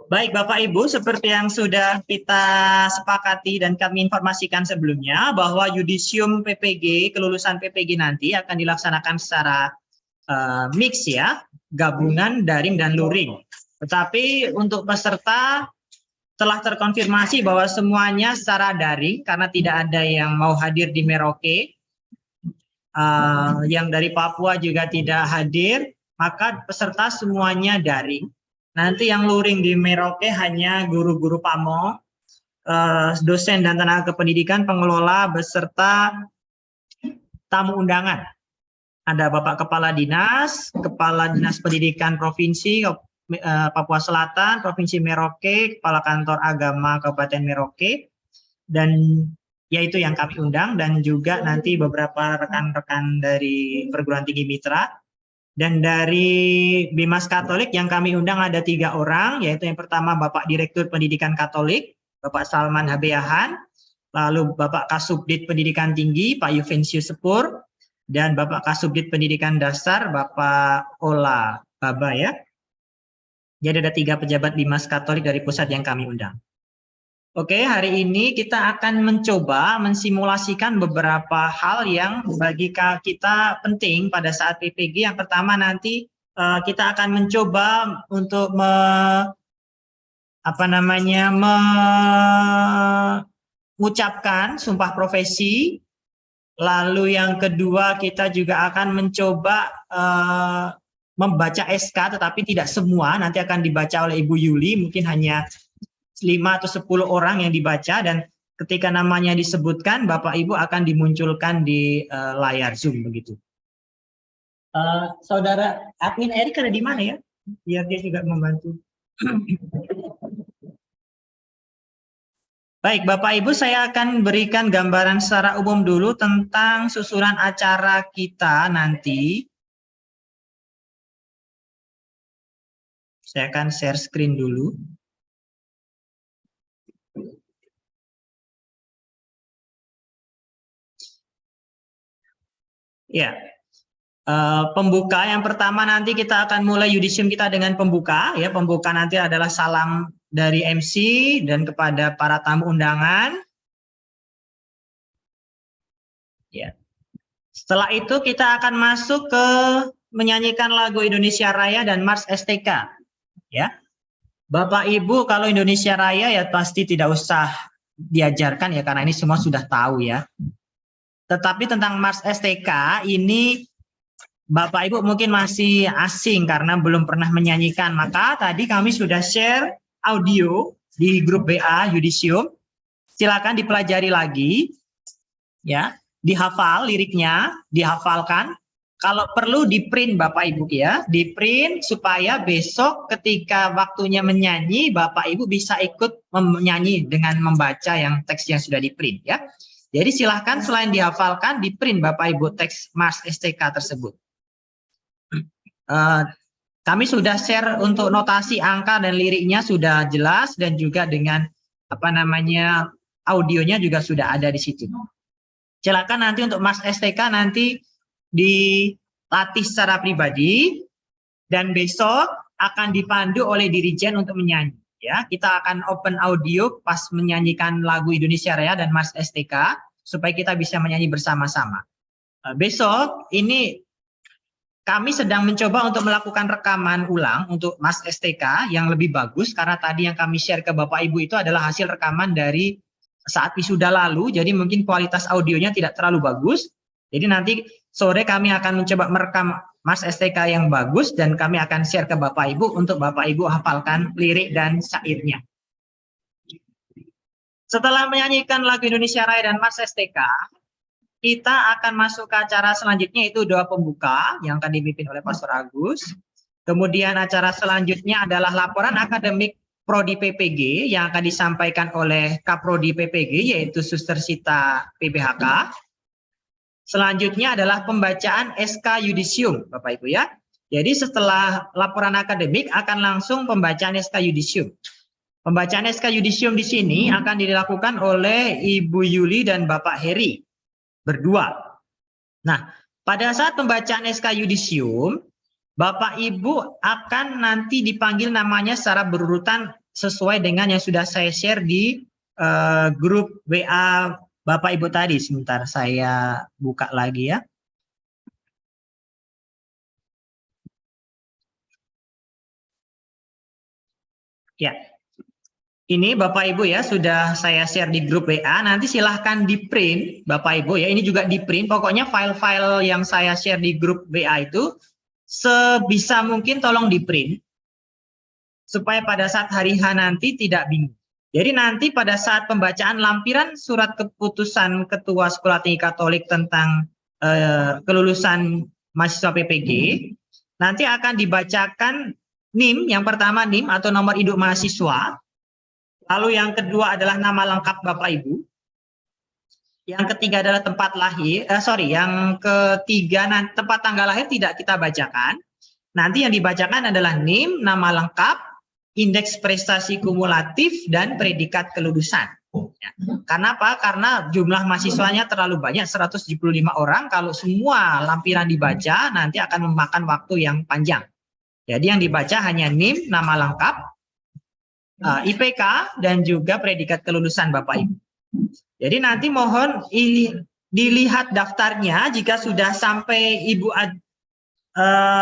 Baik Bapak Ibu, seperti yang sudah kita sepakati dan kami informasikan sebelumnya bahwa yudisium PPG, kelulusan PPG nanti akan dilaksanakan secara mix ya, gabungan daring dan luring. Tetapi untuk peserta telah terkonfirmasi bahwa semuanya secara daring karena tidak ada yang mau hadir di Merauke. Yang dari Papua juga tidak hadir, maka peserta semuanya daring. Nanti yang luring di Merauke hanya guru-guru PAMO, dosen dan tenaga kependidikan, pengelola, beserta tamu undangan. Ada Bapak Kepala Dinas Pendidikan Provinsi Papua Selatan, Provinsi Merauke, Kepala Kantor Agama Kabupaten Merauke, dan yaitu yang kami undang, dan juga nanti beberapa rekan-rekan dari perguruan tinggi mitra. Dan dari Bimas Katolik yang kami undang ada 3 orang, yaitu yang pertama Bapak Direktur Pendidikan Katolik, Bapak Salman Habeahan, lalu Bapak Kasubdit Pendidikan Tinggi, Pak Yuvensius Sepur, dan Bapak Kasubdit Pendidikan Dasar, Bapak Ola Baba ya. Jadi ada 3 pejabat Bimas Katolik dari pusat yang kami undang. Oke, hari ini kita akan mencoba mensimulasikan beberapa hal yang bagi kita penting pada saat PPG. Yang pertama nanti kita akan mencoba untuk mengucapkan sumpah profesi. Lalu yang kedua kita juga akan mencoba membaca SK, tetapi tidak semua, nanti akan dibaca oleh Ibu Yuli, mungkin hanya 5 atau 10 orang yang dibaca, dan ketika namanya disebutkan Bapak Ibu akan dimunculkan di layar Zoom begitu. Saudara admin Erik ada di mana ya? Biar dia juga membantu. Baik Bapak Ibu, saya akan berikan gambaran secara umum dulu tentang susunan acara kita nanti. Saya akan share screen dulu. Ya, pembuka yang pertama nanti kita akan mulai yudisium kita dengan pembuka. Ya, pembuka nanti adalah salam dari MC dan kepada para tamu undangan. Ya. Setelah itu kita akan masuk ke menyanyikan lagu Indonesia Raya dan Mars STK. Ya, Bapak Ibu kalau Indonesia Raya ya pasti tidak usah diajarkan ya karena ini semua sudah tahu ya. Tetapi tentang Mars STK ini Bapak Ibu mungkin masih asing karena belum pernah menyanyikan. Maka tadi kami sudah share audio di grup BA Yudisium. Silakan dipelajari lagi, ya, dihafal liriknya, dihafalkan. Kalau perlu di print Bapak Ibu ya, di print supaya besok ketika waktunya menyanyi Bapak Ibu bisa ikut menyanyi dengan membaca yang teks yang sudah di print ya. Jadi silahkan selain dihafalkan, di print Bapak Ibu teks Mars STK tersebut. Kami sudah share untuk notasi angka dan liriknya sudah jelas, dan juga dengan audionya juga sudah ada di situ. Silakan nanti untuk Mars STK nanti dilatih secara pribadi, dan besok akan dipandu oleh dirijen untuk menyanyi. Ya, kita akan open audio pas menyanyikan lagu Indonesia Raya dan Mars STK supaya kita bisa menyanyi bersama-sama. Besok ini kami sedang mencoba untuk melakukan rekaman ulang untuk Mars STK yang lebih bagus, karena tadi yang kami share ke Bapak Ibu itu adalah hasil rekaman dari saat wisuda lalu, jadi mungkin kualitas audionya tidak terlalu bagus. Jadi nanti sore kami akan mencoba merekam Mars STK yang bagus, dan kami akan share ke Bapak Ibu untuk Bapak Ibu hafalkan lirik dan syairnya. Setelah menyanyikan lagu Indonesia Raya dan Mars STK, kita akan masuk ke acara selanjutnya, itu doa pembuka yang akan dipimpin oleh Pastor Agus. Kemudian acara selanjutnya adalah laporan akademik Prodi PPG yang akan disampaikan oleh Kaprodi PPG, yaitu Suster Sita PBHK. Selanjutnya adalah pembacaan SK Yudisium, Bapak Ibu ya. Jadi setelah laporan akademik akan langsung pembacaan SK Yudisium. Pembacaan SK Yudisium di sini akan dilakukan oleh Ibu Yuli dan Bapak Heri berdua. Nah, pada saat pembacaan SK Yudisium, Bapak Ibu akan nanti dipanggil namanya secara berurutan sesuai dengan yang sudah saya share di grup WA Bapak Ibu tadi. Sebentar saya buka lagi ya. Ya, ini Bapak Ibu ya, sudah saya share di grup WA. Nanti silahkan di print Bapak Ibu ya. Ini juga di print. Pokoknya file-file yang saya share di grup WA itu sebisa mungkin tolong di print supaya pada saat hari H nanti tidak bingung. Jadi nanti pada saat pembacaan lampiran surat keputusan Ketua Sekolah Tinggi Katolik tentang kelulusan mahasiswa PPG, nanti akan dibacakan NIM, yang pertama NIM atau nomor induk mahasiswa, lalu yang kedua adalah nama lengkap Bapak Ibu, yang ketiga adalah tempat lahir, yang ketiga tempat tanggal lahir tidak kita bacakan, nanti yang dibacakan adalah NIM, nama lengkap, indeks prestasi kumulatif, dan predikat kelulusan. Ya. Karena apa? Karena jumlah mahasiswanya terlalu banyak, 175 orang. Kalau semua lampiran dibaca, nanti akan memakan waktu yang panjang. Jadi yang dibaca hanya NIM, nama lengkap, IPK, dan juga predikat kelulusan Bapak Ibu. Jadi nanti mohon dilihat daftarnya jika sudah sampai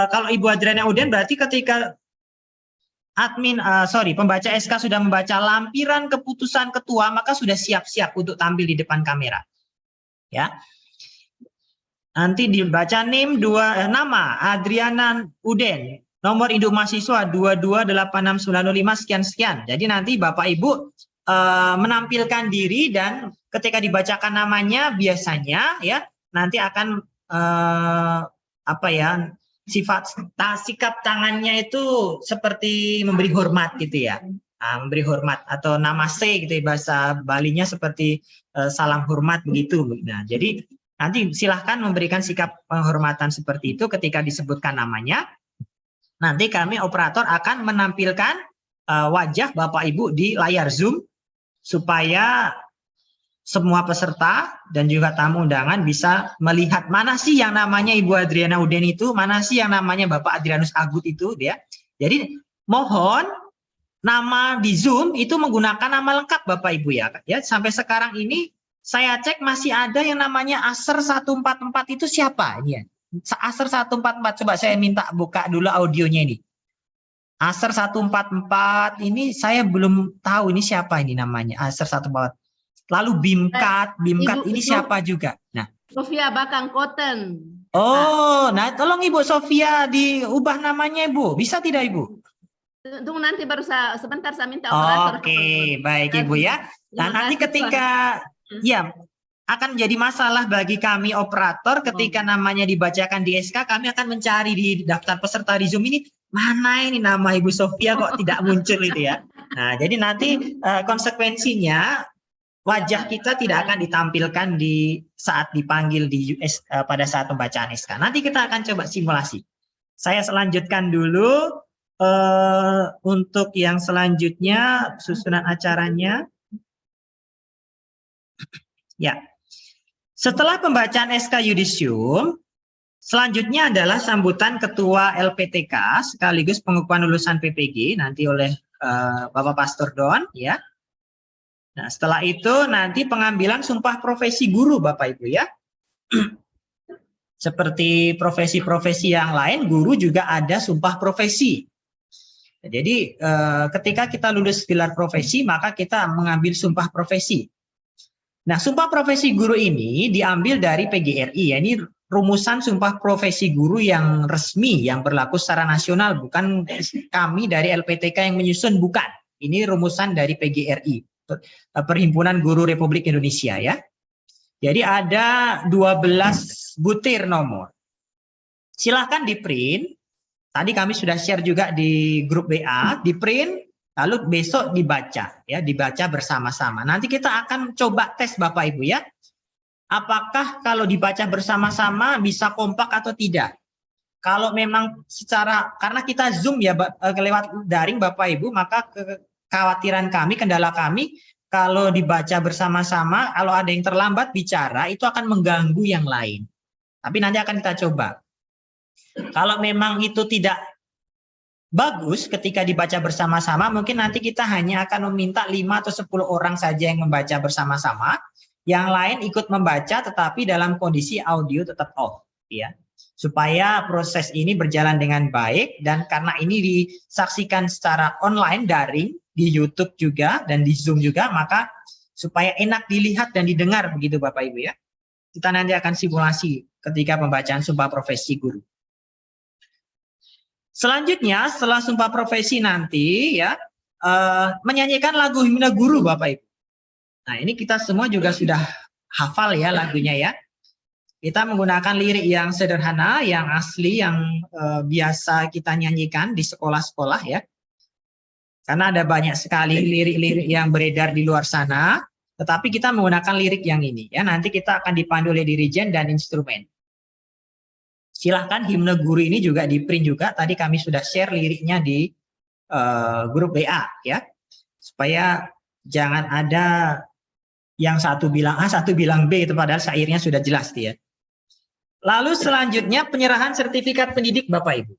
kalau Ibu Adriana Uden, berarti ketika pembaca SK sudah membaca lampiran keputusan ketua, maka sudah siap-siap untuk tampil di depan kamera. Ya. Nanti dibaca NIM, nama Adriana Uden, nomor induk mahasiswa 2286905 sekian-sekian. Jadi nanti Bapak Ibu menampilkan diri, dan ketika dibacakan namanya biasanya ya nanti akan sikap tangannya itu seperti memberi hormat gitu ya. Memberi hormat, atau namaste gitu ya, bahasa Balinya seperti salam hormat begitu. Nah, jadi nanti silahkan memberikan sikap penghormatan seperti itu ketika disebutkan namanya. Nanti kami operator akan menampilkan wajah Bapak Ibu di layar Zoom supaya semua peserta dan juga tamu undangan bisa melihat mana sih yang namanya Ibu Adriana Uden itu, mana sih yang namanya Bapak Adrianus Agut itu, ya. Jadi mohon nama di Zoom itu menggunakan nama lengkap Bapak Ibu ya. Ya, sampai sekarang ini saya cek masih ada yang namanya Aser 144 itu siapa ini ya? Aser 144, coba saya minta buka dulu audionya ini. Aser 144 ini saya belum tahu ini siapa ini namanya, Aser 144. Lalu Bimkat ini siapa juga? Nah, Sofia Bakang Koten. Oh, nah tolong Ibu Sofia diubah namanya Ibu, bisa tidak Ibu? Tunggu nanti baru sebentar saya minta operator. Oke, baik Ibu ya. Nah, nanti ketika ya akan menjadi masalah bagi kami operator ketika namanya dibacakan di SK, kami akan mencari di daftar peserta di Zoom ini mana ini nama Ibu Sofia kok tidak muncul itu ya. Nah, jadi nanti konsekuensinya wajah kita tidak akan ditampilkan di saat dipanggil pada saat pembacaan SK. Nanti kita akan coba simulasi. Saya selanjutkan dulu untuk yang selanjutnya susunan acaranya. Ya. Setelah pembacaan SK Yudisium, selanjutnya adalah sambutan Ketua LPTK sekaligus pengukuhan lulusan PPG nanti oleh Bapak Pastor Don ya. Nah, setelah itu nanti pengambilan sumpah profesi guru Bapak Ibu ya. Seperti profesi-profesi yang lain, guru juga ada sumpah profesi. Jadi ketika kita lulus gelar profesi, maka kita mengambil sumpah profesi. Nah, sumpah profesi guru ini diambil dari PGRI, ya, ini rumusan sumpah profesi guru yang resmi, yang berlaku secara nasional, bukan kami dari LPTK yang menyusun, bukan. Ini rumusan dari PGRI. Perhimpunan Guru Republik Indonesia ya. Jadi ada 12 butir nomor. Silahkan di print. Tadi kami sudah share juga di grup WA, di print, lalu besok dibaca ya, dibaca bersama-sama. Nanti kita akan coba tes Bapak Ibu ya. Apakah kalau dibaca bersama-sama bisa kompak atau tidak? Kalau memang karena kita Zoom ya lewat daring Bapak Ibu, maka kekhawatiran kami, kendala kami, kalau dibaca bersama-sama, kalau ada yang terlambat bicara, itu akan mengganggu yang lain. Tapi nanti akan kita coba. Kalau memang itu tidak bagus ketika dibaca bersama-sama, mungkin nanti kita hanya akan meminta 5 atau 10 orang saja yang membaca bersama-sama, yang lain ikut membaca tetapi dalam kondisi audio tetap off, ya. Supaya proses ini berjalan dengan baik, dan karena ini disaksikan secara online daring di YouTube juga dan di Zoom juga, maka supaya enak dilihat dan didengar begitu Bapak Ibu ya. Kita nanti akan simulasi ketika pembacaan sumpah profesi guru. Selanjutnya setelah sumpah profesi nanti ya menyanyikan lagu himne guru Bapak Ibu. Nah, ini kita semua juga sudah hafal ya lagunya ya. Kita menggunakan lirik yang sederhana, yang asli, yang biasa kita nyanyikan di sekolah-sekolah ya. Karena ada banyak sekali lirik-lirik yang beredar di luar sana, tetapi kita menggunakan lirik yang ini ya. Nanti kita akan dipandu oleh dirijen dan instrumen. Silahkan himne guru ini juga di print juga. Tadi kami sudah share liriknya di grup WA ya. Supaya jangan ada yang satu bilang A, satu bilang B, itu padahal syairnya sudah jelas ya. Lalu selanjutnya penyerahan sertifikat pendidik Bapak Ibu.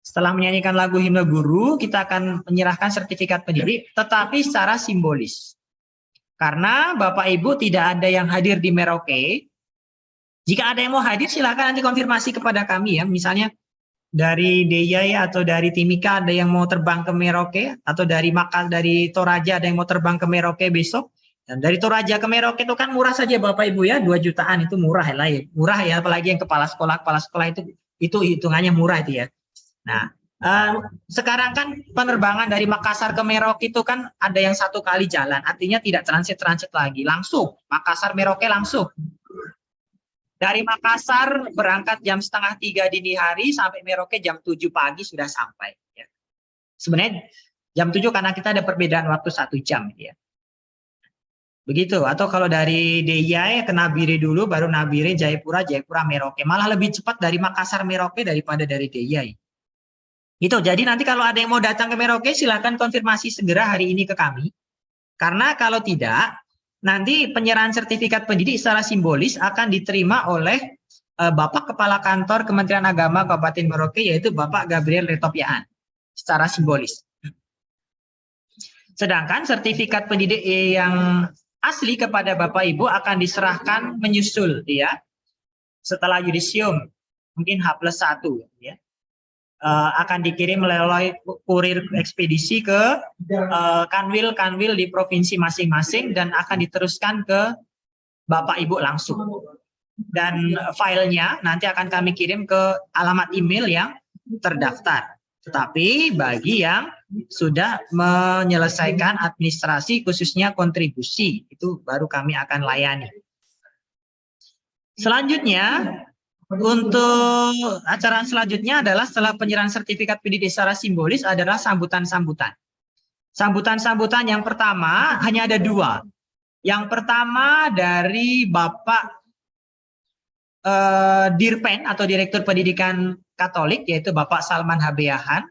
Setelah menyanyikan lagu himne guru, kita akan menyerahkan sertifikat pendidik, tetapi secara simbolis. Karena Bapak Ibu tidak ada yang hadir di Merauke, jika ada yang mau hadir silakan nanti konfirmasi kepada kami ya. Misalnya dari DIY atau dari Timika ada yang mau terbang ke Merauke, atau dari Toraja ada yang mau terbang ke Merauke besok. Dan dari Toraja ke Merauke itu kan murah saja Bapak Ibu ya, 2 jutaan itu murah ya, murah ya, apalagi yang kepala sekolah itu hitungannya murah itu ya. Nah, sekarang kan penerbangan dari Makassar ke Merauke itu kan ada yang 1 kali jalan, artinya tidak transit lagi, langsung Makassar Merauke langsung. Dari Makassar berangkat jam 2:30 dini hari sampai Merauke jam 7 pagi sudah sampai. Ya. Sebenarnya jam 7 karena kita ada perbedaan waktu 1 jam ya. Begitu, atau kalau dari DIY ke Nabire dulu, baru Nabire, Jayapura, Merauke. Malah lebih cepat dari Makassar Merauke daripada dari DIY. Itu, jadi nanti kalau ada yang mau datang ke Merauke, silakan konfirmasi segera hari ini ke kami. Karena kalau tidak, nanti penyerahan sertifikat pendidik secara simbolis akan diterima oleh Bapak Kepala Kantor Kementerian Agama Kabupaten Merauke, yaitu Bapak Gabriel Retopiaan, secara simbolis. Sedangkan sertifikat pendidik yang asli kepada Bapak Ibu akan diserahkan menyusul ya setelah yudisium, mungkin H+1 ya, akan dikirim melalui kurir ekspedisi ke kanwil di provinsi masing-masing dan akan diteruskan ke Bapak Ibu langsung, dan filenya nanti akan kami kirim ke alamat email yang terdaftar. Tetapi bagi yang sudah menyelesaikan administrasi khususnya kontribusi, itu baru kami akan layani. Selanjutnya, untuk acara selanjutnya adalah setelah penyerahan sertifikat pendidik secara simbolis adalah sambutan-sambutan. Sambutan-sambutan yang pertama hanya ada 2. Yang pertama dari Bapak Dirpen atau Direktur Pendidikan Katolik, yaitu Bapak Salman Habeahan,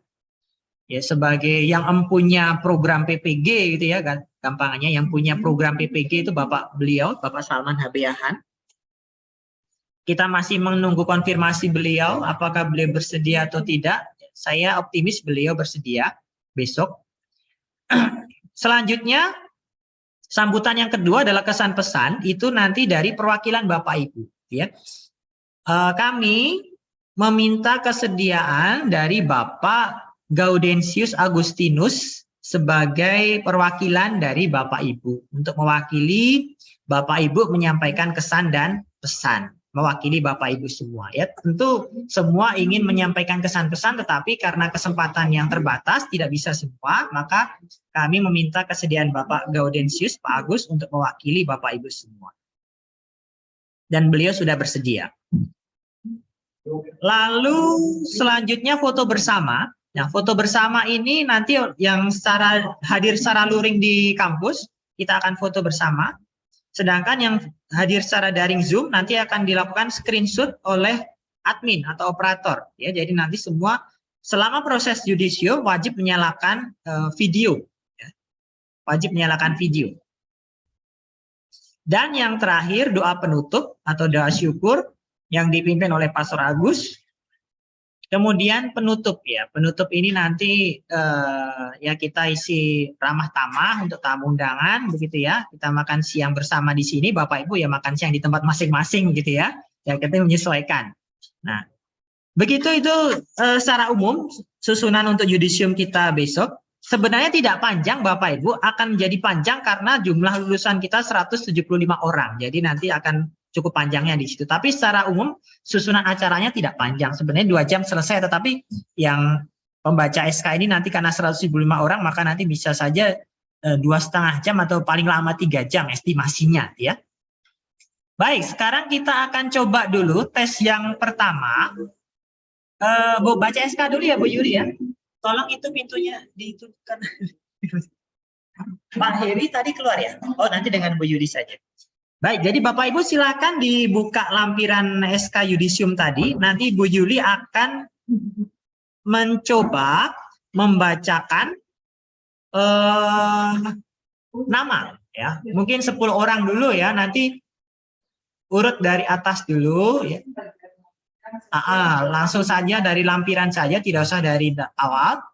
ya, sebagai yang mempunyai program PPG gitu ya, gampangnya yang punya program PPG itu Bapak Salman Habeahan. Kita masih menunggu konfirmasi beliau apakah beliau bersedia atau tidak. Saya optimis beliau bersedia besok. Selanjutnya sambutan yang kedua adalah kesan pesan, itu nanti dari perwakilan Bapak Ibu ya. Kami meminta kesediaan dari Bapak Gaudensius Agustinus sebagai perwakilan dari Bapak Ibu untuk mewakili Bapak Ibu menyampaikan kesan dan pesan, mewakili Bapak Ibu semua ya. Tentu semua ingin menyampaikan kesan-pesan, tetapi karena kesempatan yang terbatas tidak bisa semua, maka kami meminta kesediaan Bapak Gaudensius, Pak Agus, untuk mewakili Bapak Ibu semua. Dan beliau sudah bersedia. Lalu selanjutnya foto bersama. Nah, foto bersama ini nanti yang hadir secara luring di kampus, kita akan foto bersama. Sedangkan yang hadir secara daring Zoom nanti akan dilakukan screenshot oleh admin atau operator. Ya, jadi nanti semua selama proses yudisium wajib menyalakan video. Ya. Wajib menyalakan video. Dan yang terakhir doa penutup atau doa syukur yang dipimpin oleh Pastor Agus. Kemudian penutup ya, penutup ini nanti ya kita isi ramah tamah untuk tamu undangan begitu ya. Kita makan siang bersama di sini, Bapak Ibu ya makan siang di tempat masing-masing gitu ya. Ya kita menyesuaikan. Nah, begitu itu secara umum susunan untuk yudisium kita besok. Sebenarnya tidak panjang Bapak Ibu, akan menjadi panjang karena jumlah lulusan kita 175 orang. Jadi nanti akan cukup panjangnya di situ. Tapi secara umum susunan acaranya tidak panjang. Sebenarnya 2 jam selesai, tetapi yang pembaca SK ini nanti karena 175 orang maka nanti bisa saja 2,5 jam atau paling lama 3 jam estimasinya ya. Baik, sekarang kita akan coba dulu tes yang pertama. Bu baca SK dulu ya Bu Yuri ya. Tolong itu pintunya ditutup. Pak Heri tadi keluar ya? Oh nanti dengan Bu Yuri saja. Baik, jadi Bapak Ibu silakan dibuka lampiran SK Yudisium tadi. Nanti Bu Yuli akan mencoba membacakan nama ya. Mungkin 10 orang dulu ya, nanti urut dari atas dulu ya. Langsung saja dari lampiran saja, tidak usah dari awal.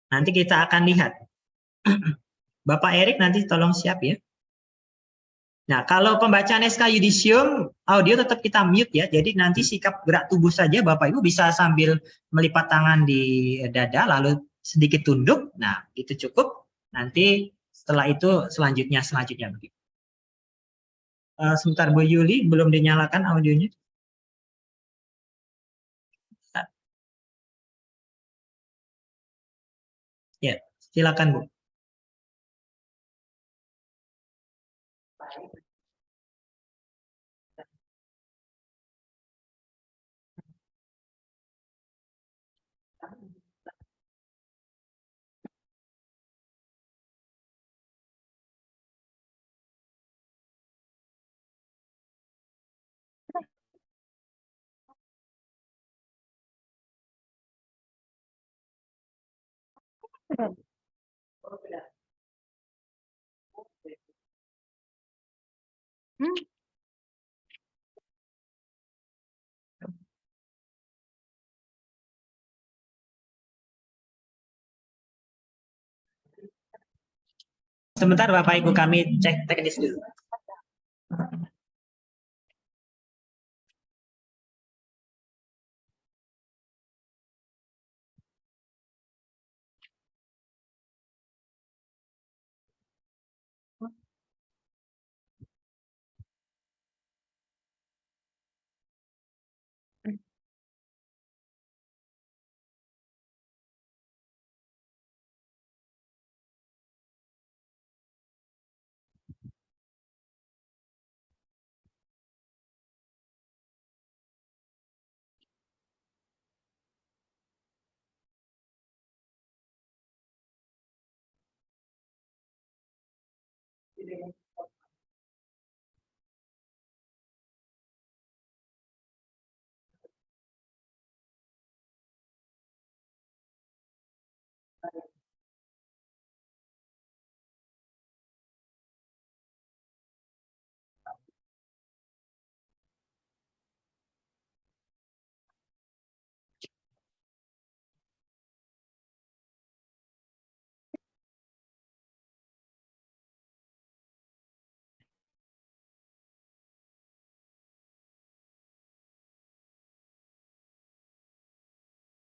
Nanti kita akan lihat. Bapak Erik nanti tolong siap ya. Nah, kalau pembacaan SK Yudisium, audio tetap kita mute ya. Jadi nanti sikap gerak tubuh saja Bapak Ibu bisa sambil melipat tangan di dada, lalu sedikit tunduk. Nah, itu cukup. Nanti setelah itu selanjutnya begitu. Sebentar Bu Yuli, belum dinyalakan audionya. Ya, silakan Bu. Sebentar Bapak Ibu kami cek teknis dulu.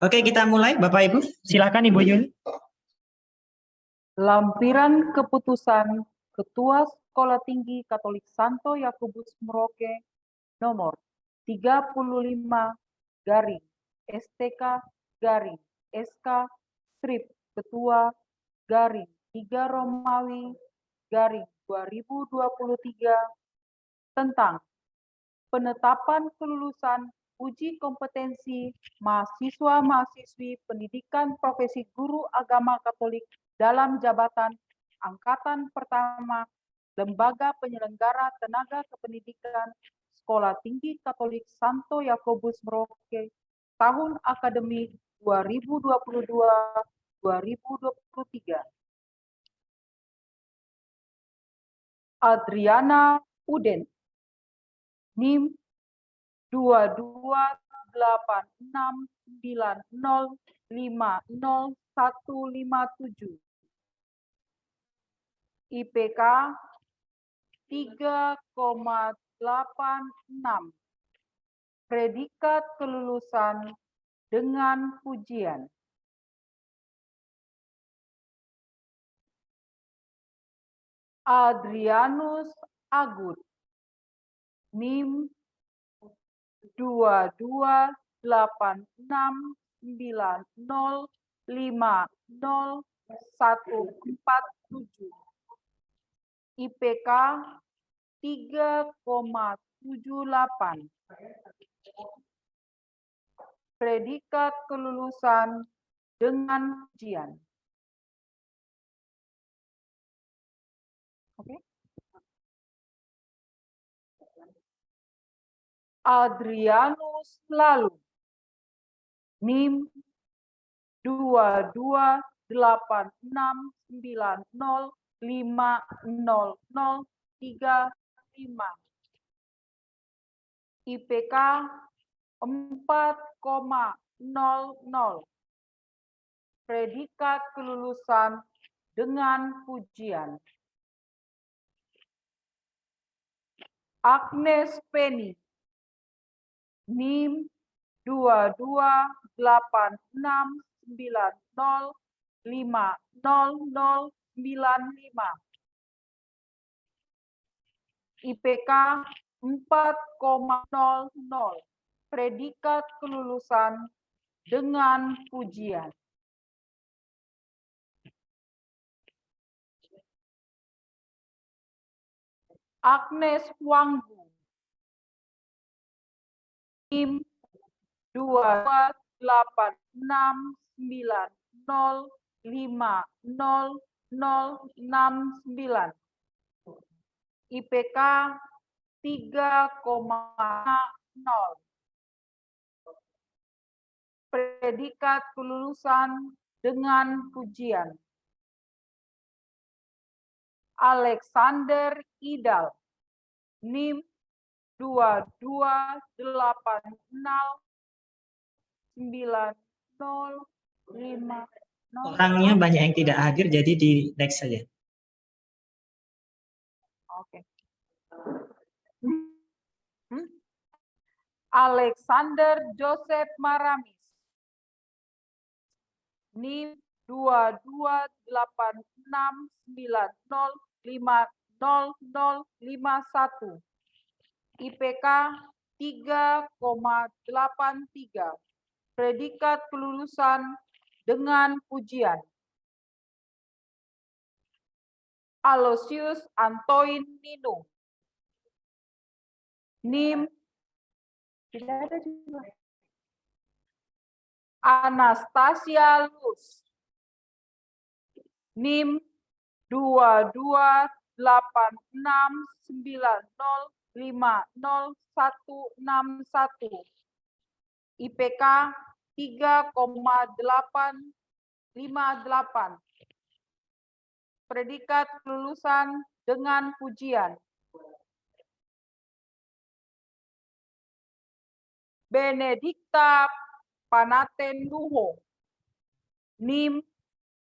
Oke, kita mulai Bapak Ibu. Silakan Ibu Yuli. Lampiran keputusan Ketua Sekolah Tinggi Katolik Santo Yakobus Merauke nomor 35 garing STK garing SK strip Ketua garing 3 Romawi garing 2023 tentang penetapan kelulusan uji kompetensi mahasiswa-mahasiswi pendidikan profesi guru agama Katolik dalam jabatan angkatan pertama Lembaga Penyelenggara Tenaga Kependidikan Sekolah Tinggi Katolik Santo Yakobus Merauke tahun akademik 2022-2023. Adriana Uden, NIM 28690500157. IPK 3,86. Predikat kelulusan dengan pujian. Adrianus Agut, NIM 22889050147. IPK 3,78. Predikat kelulusan dengan pujian. Oke. Adrianus Lalu, NIM 22869050035. IPK 4,00. Predikat kelulusan dengan pujian. Agnes Penny, NIM 22869050095. IPK 4,00. Predikat kelulusan dengan pujian. Agnes Wanggu, NIM 22869050069. IPK 3,0. Predikat kelulusan dengan pujian. Alexander Idal, NIM 2286905. Orangnya banyak yang tidak hadir, jadi di next saja. Oke. Alexander Joseph Maramis, NIM 22869050051. IPK 3,83. Predikat kelulusan dengan pujian. Aloysius Antoin Nino, NIM tidak ada juga. Anastasia Luz, NIM 22869050161. IPK 3,858. Predikat kelulusan dengan pujian. Benedikta Panaten Nuho, NIM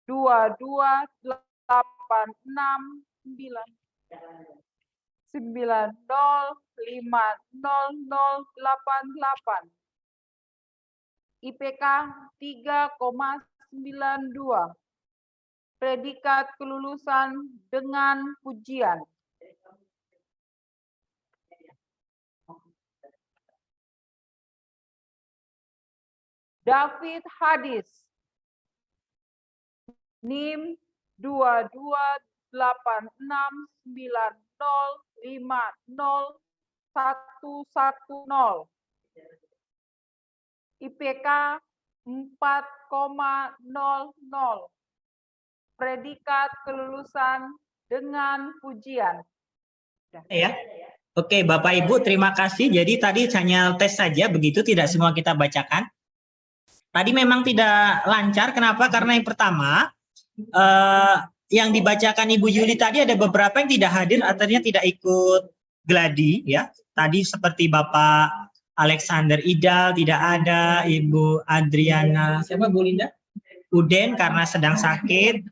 22869050088. IPK 3,92. Predikat kelulusan dengan pujian. David Hadis, NIM 22869050110. IPK 4,00. Predikat kelulusan dengan pujian. Ya. Oke, Bapak Ibu, terima kasih. Jadi tadi hanya tes saja, begitu, tidak semua kita bacakan. Tadi memang tidak lancar, kenapa? Karena yang pertama, yang dibacakan Ibu Yuli tadi ada beberapa yang tidak hadir, artinya tidak ikut gladi, ya. Tadi seperti Bapak Alexander Idal tidak ada, Ibu Adriana, siapa Bu Linda? Uden karena sedang sakit.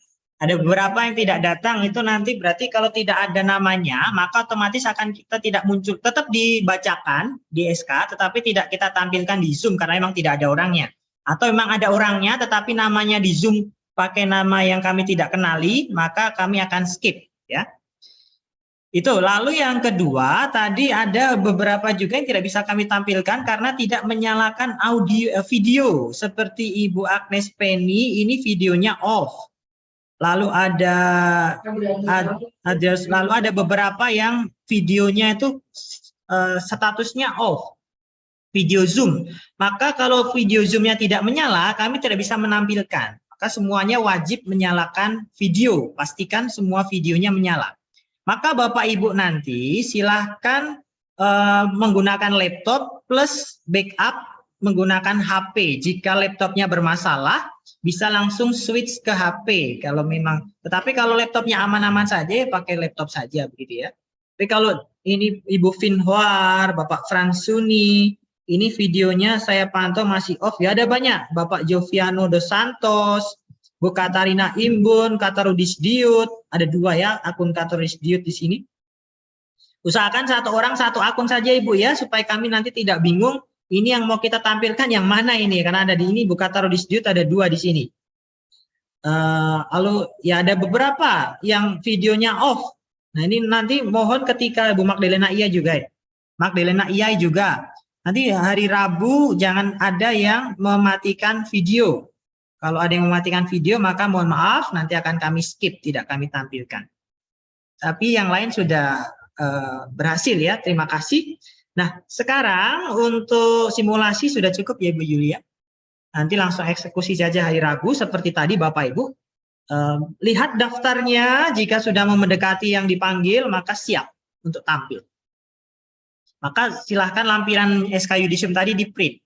Ada beberapa yang tidak datang, itu nanti berarti kalau tidak ada namanya, maka otomatis akan kita tidak muncul, tetap dibacakan di SK, tetapi tidak kita tampilkan di Zoom karena memang tidak ada orangnya. Atau memang ada orangnya, tetapi namanya di Zoom pakai nama yang kami tidak kenali, maka kami akan skip, ya. Itu. Lalu yang kedua, tadi ada beberapa juga yang tidak bisa kami tampilkan karena tidak menyalakan video. Seperti Ibu Agnes Penny, ini videonya off. Lalu ada beberapa yang videonya itu statusnya off, video Zoom. Maka kalau video Zoom-nya tidak menyala, kami tidak bisa menampilkan. Maka semuanya wajib menyalakan video. Pastikan semua videonya menyala. Maka Bapak Ibu nanti silahkan menggunakan laptop plus backup menggunakan HP. Jika laptopnya bermasalah, bisa langsung switch ke HP. Kalau memang, tetapi kalau laptopnya aman-aman saja, pakai laptop saja begitu ya. Tapi kalau ini Ibu Finhoar, Bapak Fransuni, ini videonya saya pantau masih off ya. Ada banyak, Bapak Joviano dos Santos, Bu Katarina Imbun, Katarudis Diut, ada 2 ya akun Katarudis Diut di sini. Usahakan satu orang satu akun saja Ibu ya, supaya kami nanti tidak bingung. Ini yang mau kita tampilkan yang mana ini? Karena ada di ini Bu Katarudis Diut ada 2 di sini. Lalu ya ada beberapa yang videonya off. Nah ini nanti mohon ketika Bu Magdalena Iya juga ya. Magdalena Iya juga. Nanti hari Rabu jangan ada yang mematikan video. Kalau ada yang mematikan video, maka mohon maaf, nanti akan kami skip, tidak kami tampilkan. Tapi yang lain sudah berhasil ya, terima kasih. Nah, sekarang untuk simulasi sudah cukup ya Bu Yulia. Nanti langsung eksekusi saja hari Rabu, seperti tadi Bapak Ibu. Lihat daftarnya, jika sudah mendekati yang dipanggil, maka siap untuk tampil. Maka silahkan lampiran SK Yudisium tadi di print.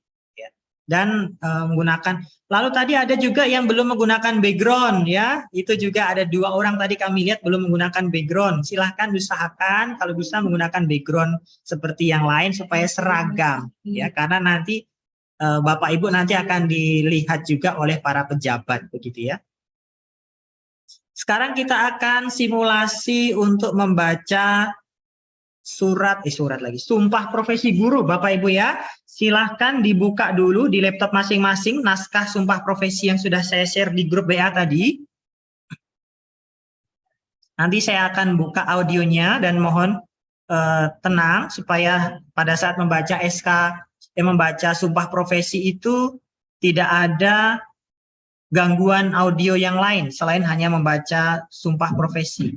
Dan menggunakan, lalu tadi ada juga yang belum menggunakan background ya, itu juga ada 2 orang tadi kami lihat belum menggunakan background. Silahkan usahakan kalau bisa menggunakan background seperti yang lain supaya seragam ya, karena nanti Bapak Ibu nanti akan dilihat juga oleh para pejabat begitu ya. Sekarang kita akan simulasi untuk membaca sumpah profesi guru Bapak Ibu ya. Silahkan dibuka dulu di laptop masing-masing naskah sumpah profesi yang sudah saya share di grup WA tadi. Nanti saya akan buka audionya dan mohon tenang supaya pada saat membaca membaca sumpah profesi itu tidak ada gangguan audio yang lain selain hanya membaca sumpah profesi.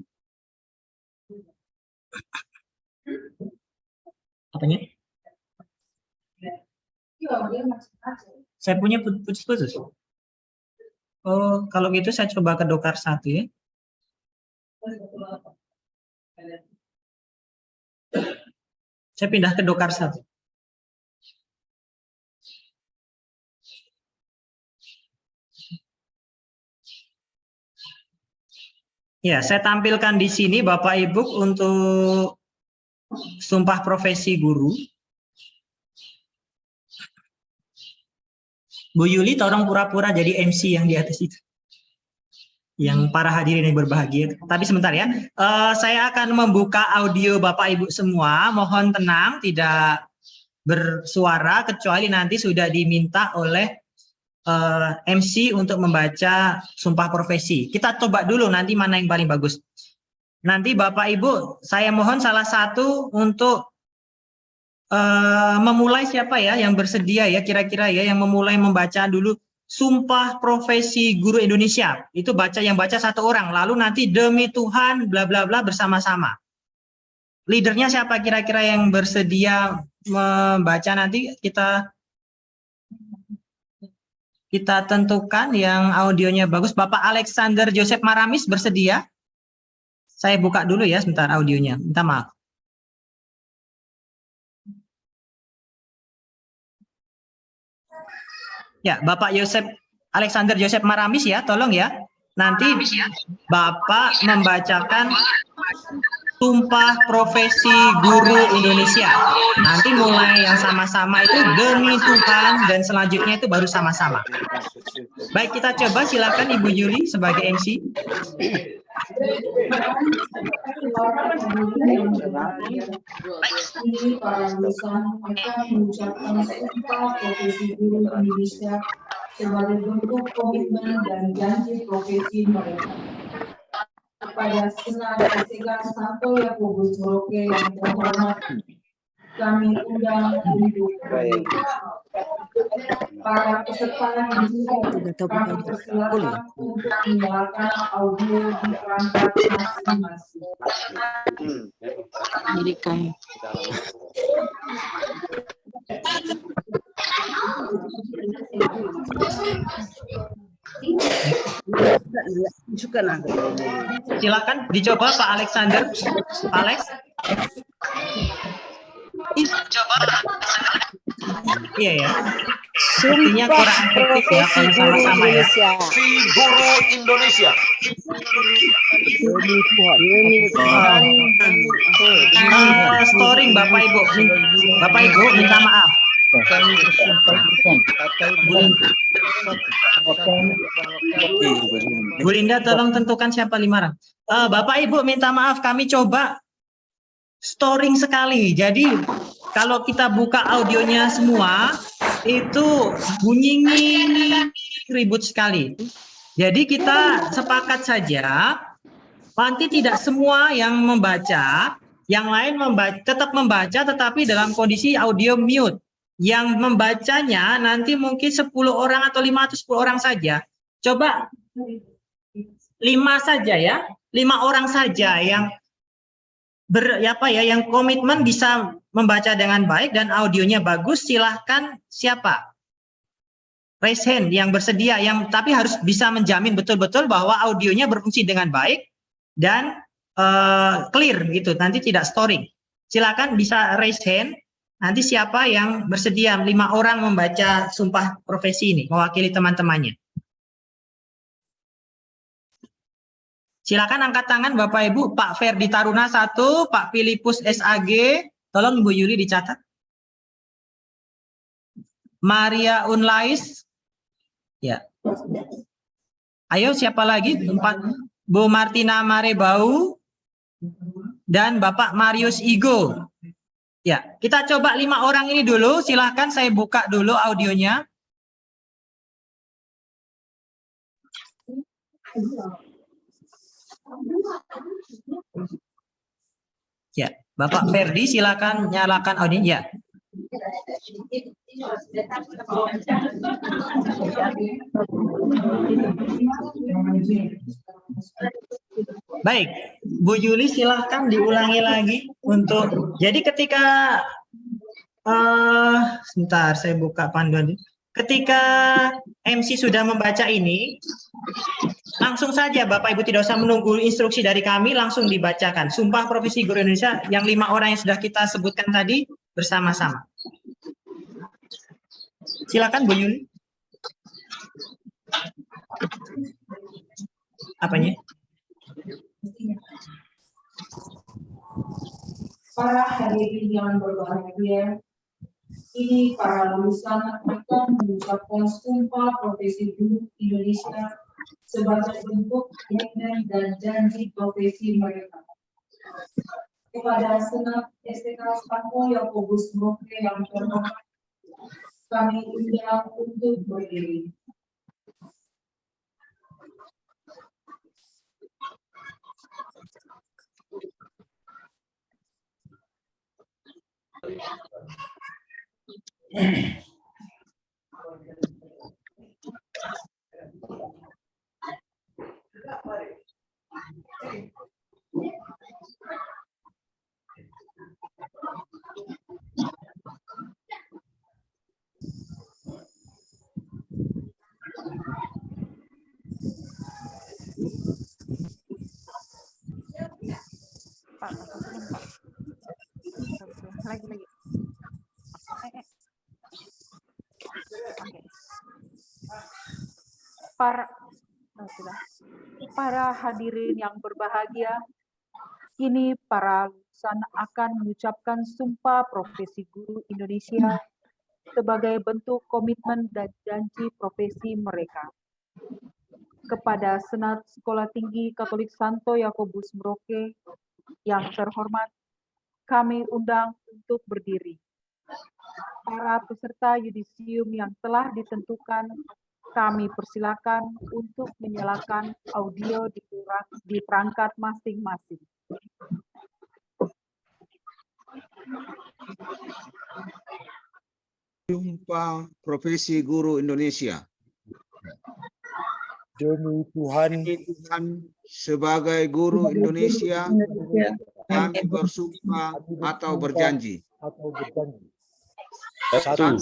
Apanya? Saya punya putus-putus. Oh, kalau gitu saya coba ke Dokar 1 ya. Saya pindah ke Dokar 1. Ya, saya tampilkan di sini Bapak Ibu untuk sumpah profesi guru. Bu Yuli tolong pura-pura jadi MC yang di atas itu. Yang para hadirin yang berbahagia. Tapi sebentar ya. Saya akan membuka audio Bapak Ibu semua. Mohon tenang, tidak bersuara kecuali nanti sudah diminta oleh MC untuk membaca sumpah profesi. Kita coba dulu nanti mana yang paling bagus. Nanti Bapak Ibu, saya mohon salah satu untuk memulai siapa ya yang bersedia ya kira-kira ya yang memulai membaca dulu sumpah profesi guru Indonesia. Itu yang baca 1 orang, lalu nanti demi Tuhan bla bla bla bersama-sama. Leadernya siapa kira-kira yang bersedia membaca, nanti kita tentukan yang audionya bagus. Bapak Alexander Joseph Maramis bersedia? Saya buka dulu ya sebentar audionya, minta maaf. Ya, Bapak Alexander Joseph Maramis ya, tolong ya. Nanti Bapak membacakan Sumpah Profesi Guru Indonesia. Nanti mulai yang sama-sama itu demi Tuhan dan selanjutnya itu baru sama-sama. Baik, kita coba, silakan Ibu Yuli sebagai MC. Ini para lulusan akan mengucapkan Sumpah Profesi Guru Indonesia sebagai bentuk komitmen dan janji profesi mereka. Kepada Senat STK Santo Yakobus Merauke yang terhormat, kami undang untuk berdiri. Para peserta yang juga kami persilakan untuk menyalakan audio di perangkat masing-masing. Silakan dicoba Pak Alexander. Alex. Coba. Iya ya. Sepertinya kurang efektif ya kalau sama-sama ya. Guru Indonesia. Storing Bapak Ibu. Bapak Ibu minta maaf. Bu Linda tolong tentukan siapa 5 orang. Bapak Ibu minta maaf, kami coba storing sekali. Jadi kalau kita buka audionya semua itu bunyi ribut sekali. Jadi kita sepakat saja nanti tidak semua yang membaca, yang lain tetap membaca tetapi dalam kondisi audio mute. Yang membacanya nanti mungkin 10 orang atau 5 atau 10 orang saja. Coba 5 saja ya, 5 orang saja yang yang komitmen bisa membaca dengan baik dan audionya bagus. Silahkan siapa? Raise hand yang bersedia, yang tapi harus bisa menjamin betul-betul bahwa audionya berfungsi dengan baik dan clear gitu, nanti tidak storing. Silakan bisa raise hand. Nanti siapa yang bersedia 5 orang membaca Sumpah Profesi ini, mewakili teman-temannya. Silakan angkat tangan Bapak Ibu. Pak Ferdi Taruna 1, Pak Filipus SAG, tolong Ibu Yuli dicatat. Maria Unlais, ya. Ayo siapa lagi? 4, Bu Martina Marebau dan Bapak Marius Igo. Ya, kita coba 5 orang ini dulu. Silahkan saya buka dulu audionya. Ya, Bapak Ferdi silakan nyalakan audio. Ya. Baik, Bu Yuli silahkan diulangi lagi untuk. Jadi ketika sebentar saya buka panduan. Ketika MC sudah membaca ini, langsung saja Bapak Ibu tidak usah menunggu instruksi dari kami, langsung dibacakan. Sumpah Profesi Guru Indonesia yang 5 orang yang sudah kita sebutkan tadi bersama-sama. Silakan Bu Yuli. Apanya? Para hadirin yang berbahagia, ini para lulusan akan mengucapkan Sumpah Profesi Guru Indonesia sebagai bentuk komitmen dan janji profesi mereka. Kepada Senat STK Santo Yakobus Merauke yang terhormat, kami undang untuk berdiri. Lagi. Para hadirin yang berbahagia, Kini para lulusan akan mengucapkan Sumpah Profesi Guru Indonesia sebagai bentuk komitmen dan janji profesi mereka. Kepada Senat Sekolah Tinggi Katolik Santo Yakobus Merauke yang terhormat, kami undang untuk berdiri. Para peserta yudisium yang telah ditentukan, kami persilakan untuk menyalakan audio di perangkat masing-masing. Sumpah Profesi Guru Indonesia. Demi Tuhan, Sebagai guru Indonesia, kami bersumpah atau berjanji Satu,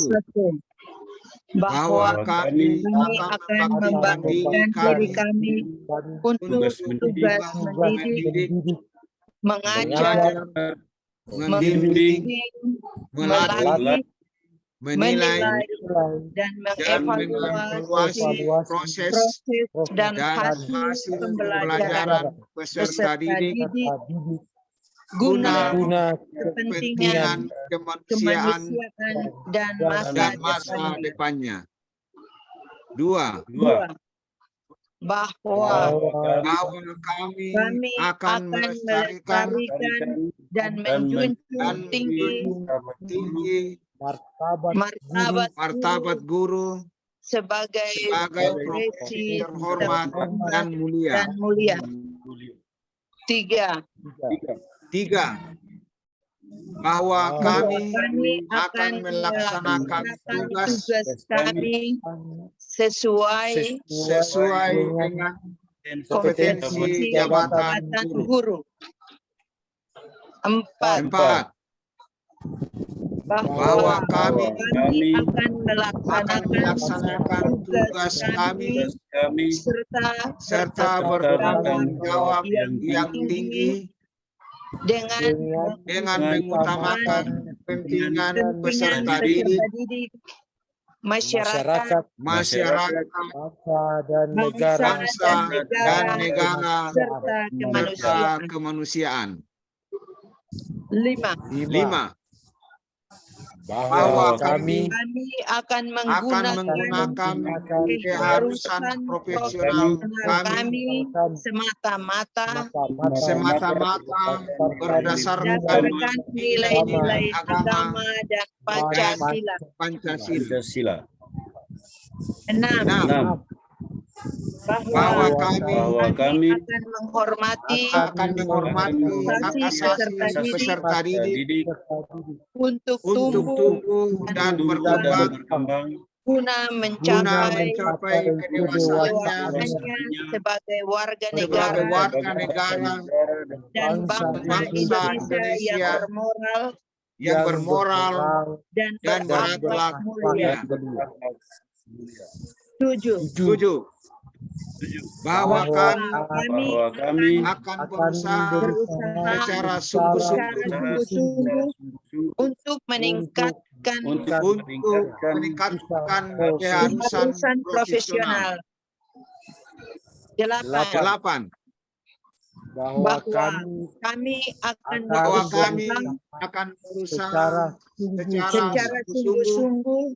bahwa kami akan membanggakan diri kami untuk tugas mendidik, mengajar, membimbing, melatih, menilai, dan dan mengevaluasi mengevaluasi proses dan dan hasil hasil pembelajaran pembelajaran peserta didik guna guna kepentingan kepentingan kemanusiaan dan dan masa depannya. depannya. Dua, Bahwa bahwa kami kami akan melestarikan dan menjunjung dan tinggi tinggi martabat guru sebagai sebagai profesi profesi terhormat dan dan mulia. mulia. Tiga, Bahwa kami akan melaksanakan tugas kami sesuai dengan kompetensi jabatan guru. Empat, bahwa kami akan melaksanakan tugas kami serta bertanggung jawab yang tinggi dengan mengutamakan kepentingan peserta didik, masyarakat, bangsa dan negara serta kemanusiaan. Lima, Bahwa kami akan akan menggunakan keharusan profesional kami semata-mata berdasarkan nilai-nilai agama dan Pancasila. Pancasila. Enam, bahwa kami akan menghormati hak asasi peserta didik untuk untuk tumbuh dan berkembang guna mencapai kedewasaannya sebagai warga sebagai negara warga negara dan bangsa Indonesia yang bermoral dan berakhlak mulia. Tujuh, bahwa kami akan berusaha secara sungguh-sungguh untuk meningkatkan keharusan profesional. Delapan, bahwa kami akan berusaha secara sungguh-sungguh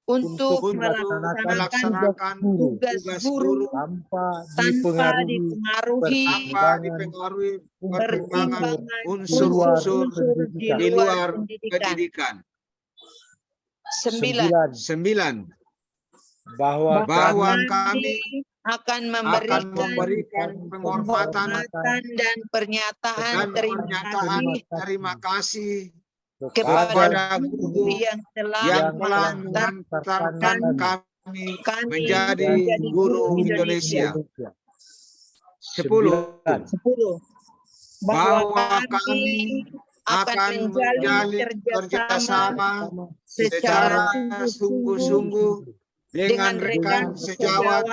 untuk melaksanakan tugas guru tanpa dipengaruhi pertimbangan unsur-unsur di luar pendidikan. Sembilan, bahwa kami akan memberikan penghormatan dan pernyataan terima kasih kepada guru yang telah mengantarkan kami menjadi guru Indonesia. 10, bahwa kami akan menjalin kerjasama secara sungguh-sungguh dengan rekan sejawat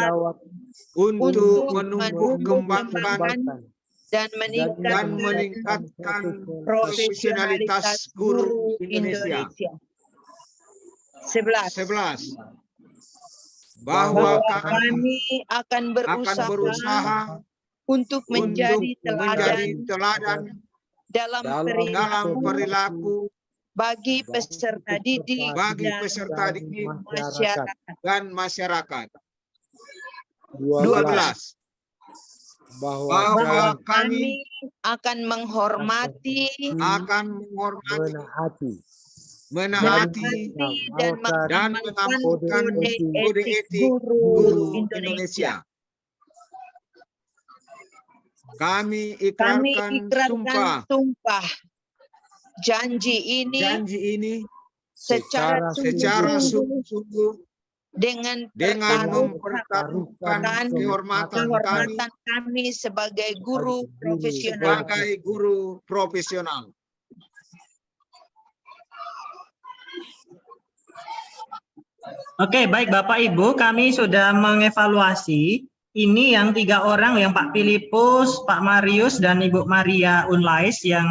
untuk menumbuh kembangkan dan meningkatkan profesionalitas guru Indonesia. 11, bahwa kami akan berusaha untuk menjadi teladan dalam perilaku bagi peserta didik dan masyarakat. 12. 12. Bahwa kami akan menghormati, menaati dan mengamalkan kode etik guru Indonesia. Kami ikrarkan sumpah janji ini secara sungguh-sungguh dengan mempertaruhkan kehormatan kami sebagai guru profesional. Oke, baik Bapak Ibu, kami sudah mengevaluasi. Ini yang 3 orang, yang Pak Filipus, Pak Marius, dan Ibu Maria Unlais yang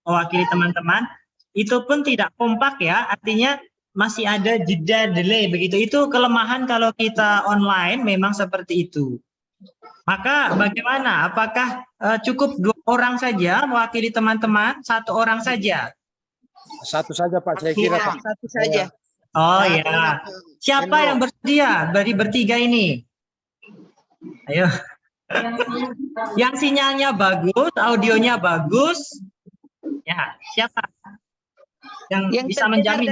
mewakili teman-teman. Itu pun tidak kompak ya, artinya masih ada jeda delay begitu. Itu kelemahan kalau kita online memang seperti itu. Maka bagaimana? Apakah cukup 2 orang saja mewakili teman-teman, 1 orang saja? 1 saja Pak, saya kira Pak. 1 saja. Oh ya, siapa yang bersedia dari bertiga ini? Ayo. Yang sinyalnya bagus, audionya bagus. Ya, siapa? Yang bisa menjamin?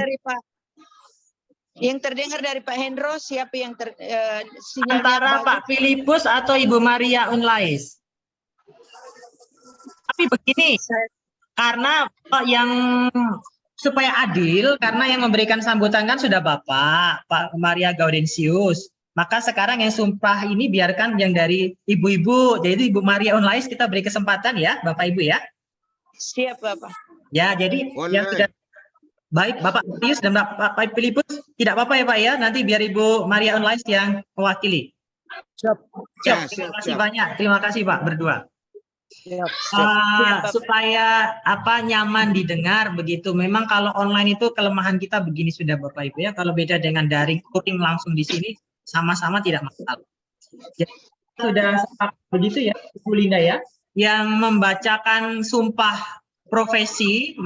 Yang terdengar dari Pak Hendro, siapa yang antara bagus? Pak Filipus atau Ibu Maria Unlais? Tapi begini, karena yang supaya adil, karena yang memberikan sambutan kan sudah Bapak, Pak Maria Gaudensius. Maka sekarang yang sumpah ini biarkan yang dari ibu-ibu. Jadi Ibu Maria Unlais kita beri kesempatan ya, Bapak Ibu ya. Siap Bapak. Ya, jadi yang sudah baik Bapak Marius dan Bapak Filipus tidak apa-apa ya Pak ya. Nanti biar Ibu Maria Unlais yang mewakili. Siap. Terima kasih banyak. Terima kasih Pak berdua. Siap. Supaya nyaman didengar begitu. Memang kalau online itu kelemahan kita begini sudah Bapak Ibu ya. Kalau beda dengan daring coding langsung di sini sama-sama tidak masalah. Jadi, sudah begitu ya Ibu Linda ya. Yang membacakan sumpah profesi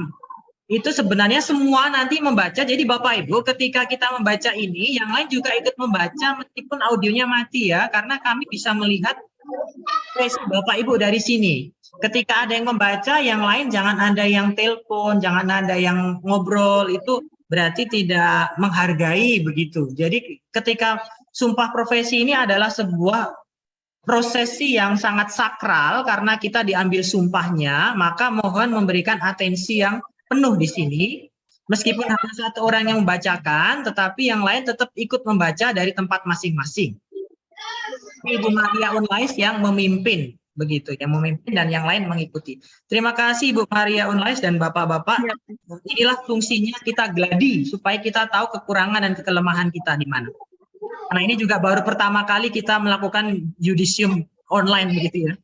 itu sebenarnya semua nanti membaca. Jadi Bapak Ibu ketika kita membaca ini, yang lain juga ikut membaca meskipun audionya mati ya. Karena kami bisa melihat Bapak Ibu dari sini. Ketika ada yang membaca, yang lain jangan ada yang telepon, jangan ada yang ngobrol, itu berarti tidak menghargai begitu. Jadi ketika sumpah profesi ini adalah sebuah prosesi yang sangat sakral karena kita diambil sumpahnya, maka mohon memberikan atensi yang penuh di sini. Meskipun hanya 1 orang yang membacakan, tetapi yang lain tetap ikut membaca dari tempat masing-masing. Ibu Maria Unlais yang memimpin begitu, yang memimpin dan yang lain mengikuti. Terima kasih Ibu Maria Unlais dan Bapak-bapak. Inilah fungsinya kita gladi supaya kita tahu kekurangan dan kelemahan kita di mana. Karena ini juga baru pertama kali kita melakukan yudisium online begitu ya.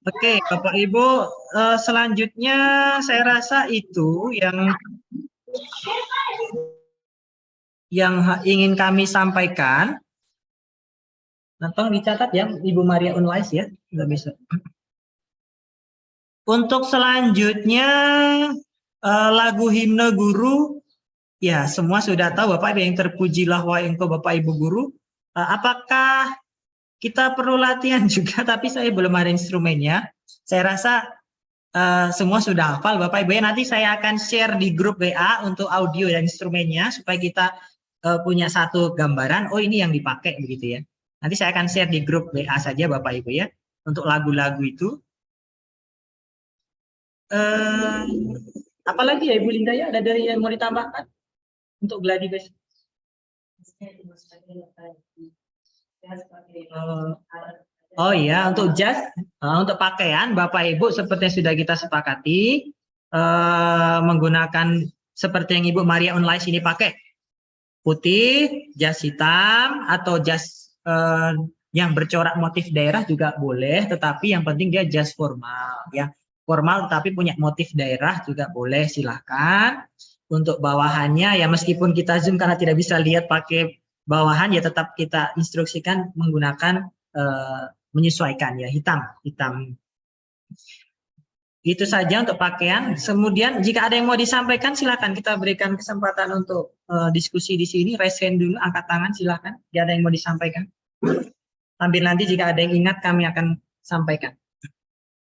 Oke, Bapak Ibu, selanjutnya saya rasa itu yang ingin kami sampaikan. Tolong dicatat ya, Ibu Maria Unlais ya, nggak bisa. Untuk selanjutnya lagu himne guru, ya semua sudah tahu Bapak Ibu, yang terpujilah wahai engkau Bapak Ibu guru. Apakah kita perlu latihan juga? Tapi saya belum ada instrumennya. Saya rasa semua sudah hafal Bapak Ibu ya. Nanti saya akan share di grup WA untuk audio dan instrumennya supaya kita punya satu gambaran. Oh ini yang dipakai begitu ya. Nanti saya akan share di grup WA saja Bapak Ibu ya, untuk lagu-lagu itu. Apalagi ya Ibu Linda ya, ada dari yang mau ditambahkan untuk gladi guys? Oh iya, untuk jas, untuk pakaian Bapak Ibu seperti yang sudah kita sepakati, menggunakan seperti yang Ibu Maria Unlais ini pakai, putih, jas hitam, atau jas yang bercorak motif daerah juga boleh, tetapi yang penting dia jas formal ya, formal tapi punya motif daerah juga boleh, silahkan. Untuk bawahannya ya meskipun kita zoom karena tidak bisa lihat pakai bawahan ya tetap kita instruksikan menggunakan menyesuaikan ya, hitam Itu saja untuk pakaian. Kemudian jika ada yang mau disampaikan silakan, kita berikan kesempatan untuk diskusi di sini. Raise hand dulu, angkat tangan silakan. Jika ada yang mau disampaikan. Sambil nanti jika ada yang ingat kami akan sampaikan.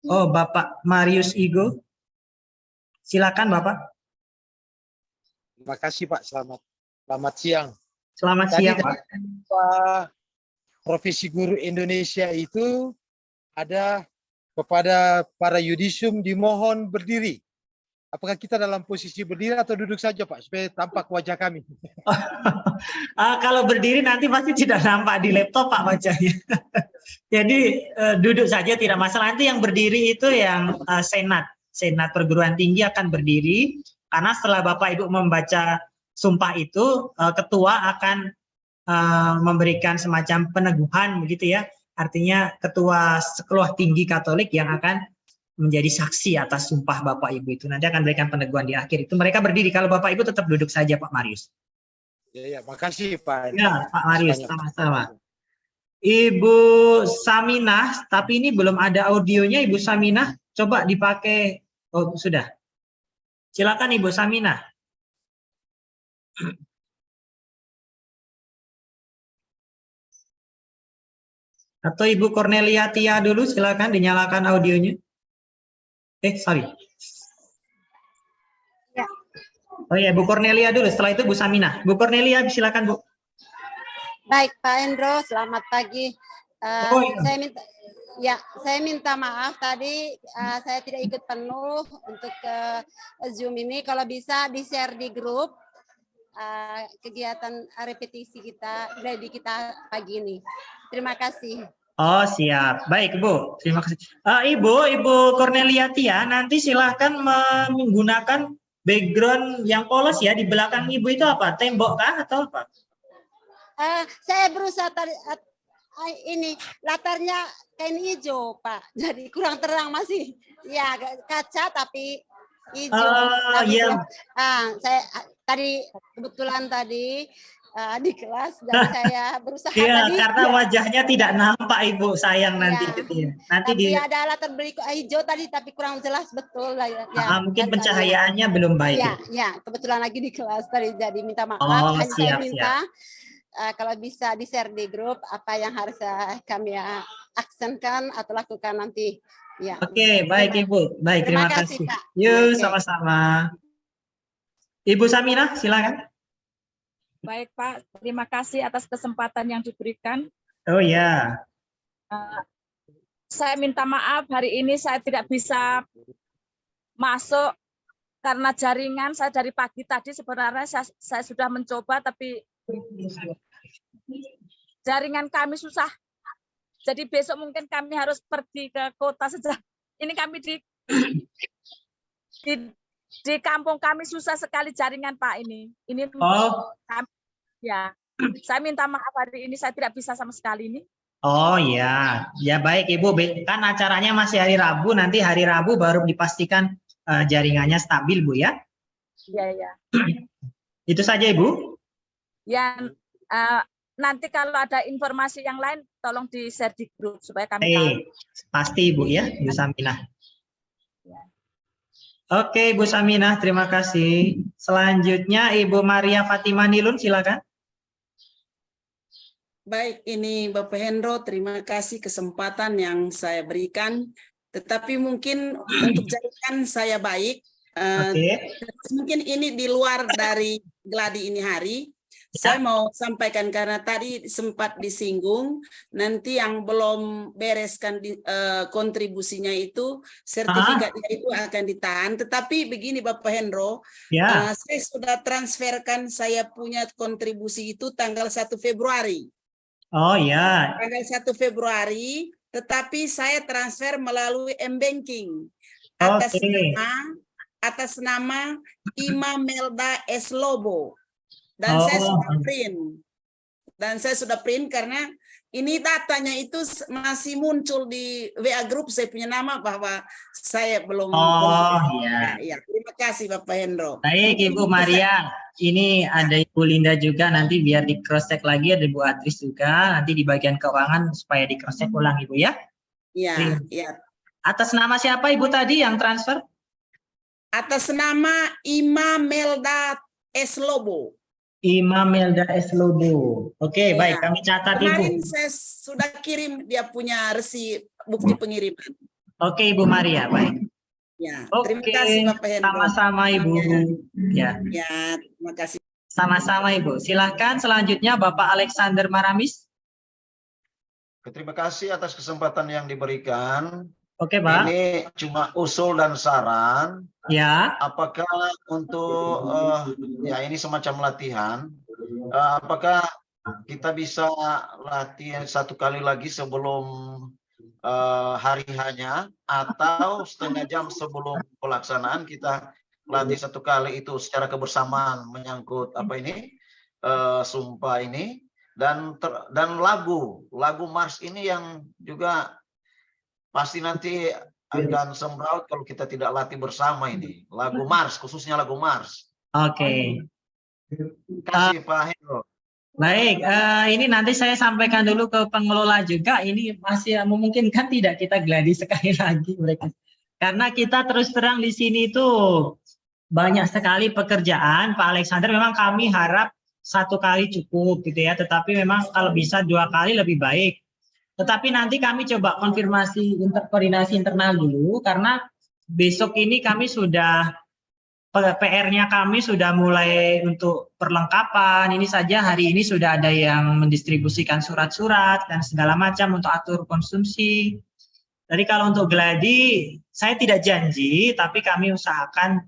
Oh, Bapak Marius Igo. Silakan Bapak. Terima kasih Pak. Selamat siang. Selamat siang Pak. Profesi guru Indonesia itu ada kepada para yudisium dimohon berdiri. Apakah kita dalam posisi berdiri atau duduk saja Pak, supaya tampak wajah kami? Kalau berdiri nanti pasti tidak nampak di laptop Pak wajahnya. Jadi duduk saja tidak masalah. Nanti yang berdiri itu yang Senat Perguruan Tinggi akan berdiri, karena setelah Bapak Ibu membaca sumpah itu, ketua akan memberikan semacam peneguhan begitu ya. Artinya ketua Sekolah Tinggi Katolik yang akan menjadi saksi atas sumpah Bapak Ibu itu. Nanti akan berikan peneguhan di akhir itu. Mereka berdiri, kalau Bapak Ibu tetap duduk saja Pak Marius. Ya, makasih Pak. Ya, Pak Marius, sama-sama. Ibu Saminah, tapi ini belum ada audionya Ibu Saminah. Coba dipakai. Oh, sudah. Silakan Ibu Saminah. Atau Ibu Cornelia Tia dulu, silakan dinyalakan audionya. Sorry. Ya. Oh ya, Bu Cornelia dulu, setelah itu Bu Saminah. Bu Cornelia, silakan Bu. Baik Pak Hendro, selamat pagi. Oh, iya. Saya minta maaf tadi saya tidak ikut penuh untuk Zoom ini. Kalau bisa di-share di grup kegiatan repetisi kita, ready kita pagi ini. Terima kasih. Oh siap, baik Bu, terima kasih. Ibu Cornelia Tia, nanti silahkan menggunakan background yang polos ya. Di belakang Ibu itu apa? Tembok kah atau apa? Saya berusaha tadi ini latarnya kain hijau Pak, jadi kurang terang masih. Ya kaca tapi hijau. Iya. Saya tadi kebetulan tadi di kelas dan saya berusaha Iya, tadi. karena wajahnya tidak nampak Ibu, sayang nanti gitu ya. Nanti tapi ada latar berikut hijau tadi tapi kurang jelas betul lah ya. Mungkin pencahayaannya belum baik. Ya, kebetulan lagi di kelas tadi jadi minta maaf. Oh, Saya minta kalau bisa di-share di grup apa yang harus kami aksenkan atau lakukan nanti. Ya. Oke, baik Ibu. Baik, terima kasih. Pak. Yuk, sama-sama. Ibu Saminah, silakan. Baik Pak, terima kasih atas kesempatan yang diberikan. Oh ya. Saya minta maaf hari ini saya tidak bisa masuk karena jaringan. Saya dari pagi tadi sebenarnya saya sudah mencoba tapi jaringan kami susah. Jadi besok mungkin kami harus pergi ke kota saja. Ini kami di kampung kami susah sekali jaringan Pak ini. Ya, saya minta maaf hari ini saya tidak bisa sama sekali ini. Oh ya, ya baik Ibu. Kan acaranya masih hari Rabu, nanti hari Rabu baru dipastikan jaringannya stabil Bu ya. Iya. Itu saja Ibu. Ya, nanti kalau ada informasi yang lain tolong di-share di grup supaya kami tahu. Pasti Ibu ya, Bu Saminah. Oke, Bu Saminah, terima kasih. Selanjutnya Ibu Maria Fatimah Nilun, silakan. Baik, ini Bapak Hendro, terima kasih kesempatan yang saya berikan. Tetapi mungkin untuk jaringan saya baik. Mungkin ini di luar dari gladi ini hari. Saya mau sampaikan karena tadi sempat disinggung, nanti yang belum bereskan kontribusinya itu, sertifikatnya itu akan ditahan. Tetapi begini Bapak Hendro, saya sudah transferkan saya punya kontribusi itu tanggal 1 Februari. Oh ya. Tanggal 1 Februari, tetapi saya transfer melalui M-Banking atas nama Ima Melda S. Lobo. Dan saya sudah print karena ini datanya itu masih muncul di WA Group saya punya nama bahwa saya belum. Ya, terima kasih Bapak Hendro. Baik Ibu Maria, ini ada Ibu Linda juga, nanti biar di cross check lagi, ada Bu Atris juga nanti di bagian keuangan supaya di cross check ulang Ibu ya. Iya. Atas nama siapa Ibu tadi yang transfer? Atas nama Imamelda Eslobo. Imamelda Eslobo. Oke, Ya. baik, kami catat Kemarin Ibu. saya sudah kirim dia punya resi bukti pengiriman. Oke, Ibu Maria, baik. Ya, Oke, terima kasih Bapak Hendro. sama-sama Ibu. Ya, Ya, terima kasih. sama-sama Ibu. Silahkan selanjutnya Bapak Alexander Maramis. Terima kasih atas kesempatan yang diberikan. Oke, Pak. Ini cuma usul dan saran. Ya. Apakah untuk ya ini semacam latihan? Apakah kita bisa latihan 1 kali lagi sebelum hari hanya, atau setengah jam sebelum pelaksanaan kita latih 1 kali itu secara kebersamaan menyangkut apa ini sumpah ini, dan lagu Mars ini yang juga pasti nanti akan semraut kalau kita tidak latih bersama ini. Lagu Mars, khususnya lagu Mars. Oke. Terima kasih Pak Hendro. Baik, ini nanti saya sampaikan dulu ke pengelola juga. Ini masih memungkinkan tidak kita gladi sekali lagi mereka. Karena kita terus terang di sini itu banyak sekali pekerjaan, Pak Alexander. Memang kami harap 1 kali cukup gitu ya. Tetapi memang kalau bisa 2 kali lebih baik. Tetapi nanti kami coba konfirmasi koordinasi internal dulu, karena besok ini kami sudah PR-nya kami sudah mulai untuk perlengkapan. Ini saja hari ini sudah ada yang mendistribusikan surat-surat dan segala macam untuk atur konsumsi. Jadi kalau untuk gladi, saya tidak janji, tapi kami usahakan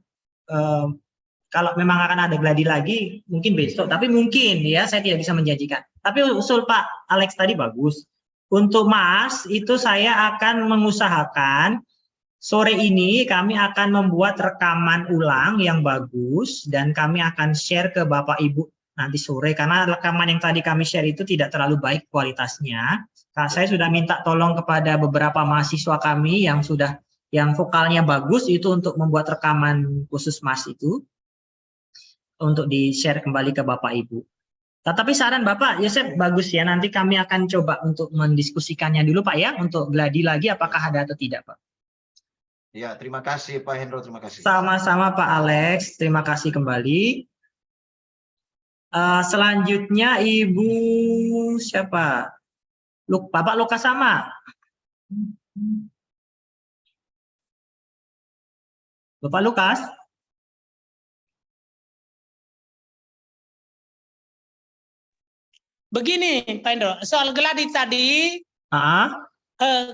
kalau memang akan ada gladi lagi, mungkin besok. Tapi mungkin ya, saya tidak bisa menjanjikan. Tapi usul Pak Alex tadi bagus. Untuk Mas, itu saya akan mengusahakan sore ini kami akan membuat rekaman ulang yang bagus dan kami akan share ke Bapak Ibu nanti sore, karena rekaman yang tadi kami share itu tidak terlalu baik kualitasnya. Nah, saya sudah minta tolong kepada beberapa mahasiswa kami yang vokalnya bagus itu untuk membuat rekaman khusus Mas itu untuk di-share kembali ke Bapak Ibu. Tetapi saran Bapak, Yosef bagus ya, nanti kami akan coba untuk mendiskusikannya dulu Pak ya, untuk gladi lagi apakah ada atau tidak Pak. Ya, terima kasih Pak Hendro, terima kasih. Sama-sama Pak Alex, terima kasih kembali. Selanjutnya Ibu siapa? Bapak Lukas sama. Bapak Lukas? Begini, Pak Hendro, soal gladi tadi,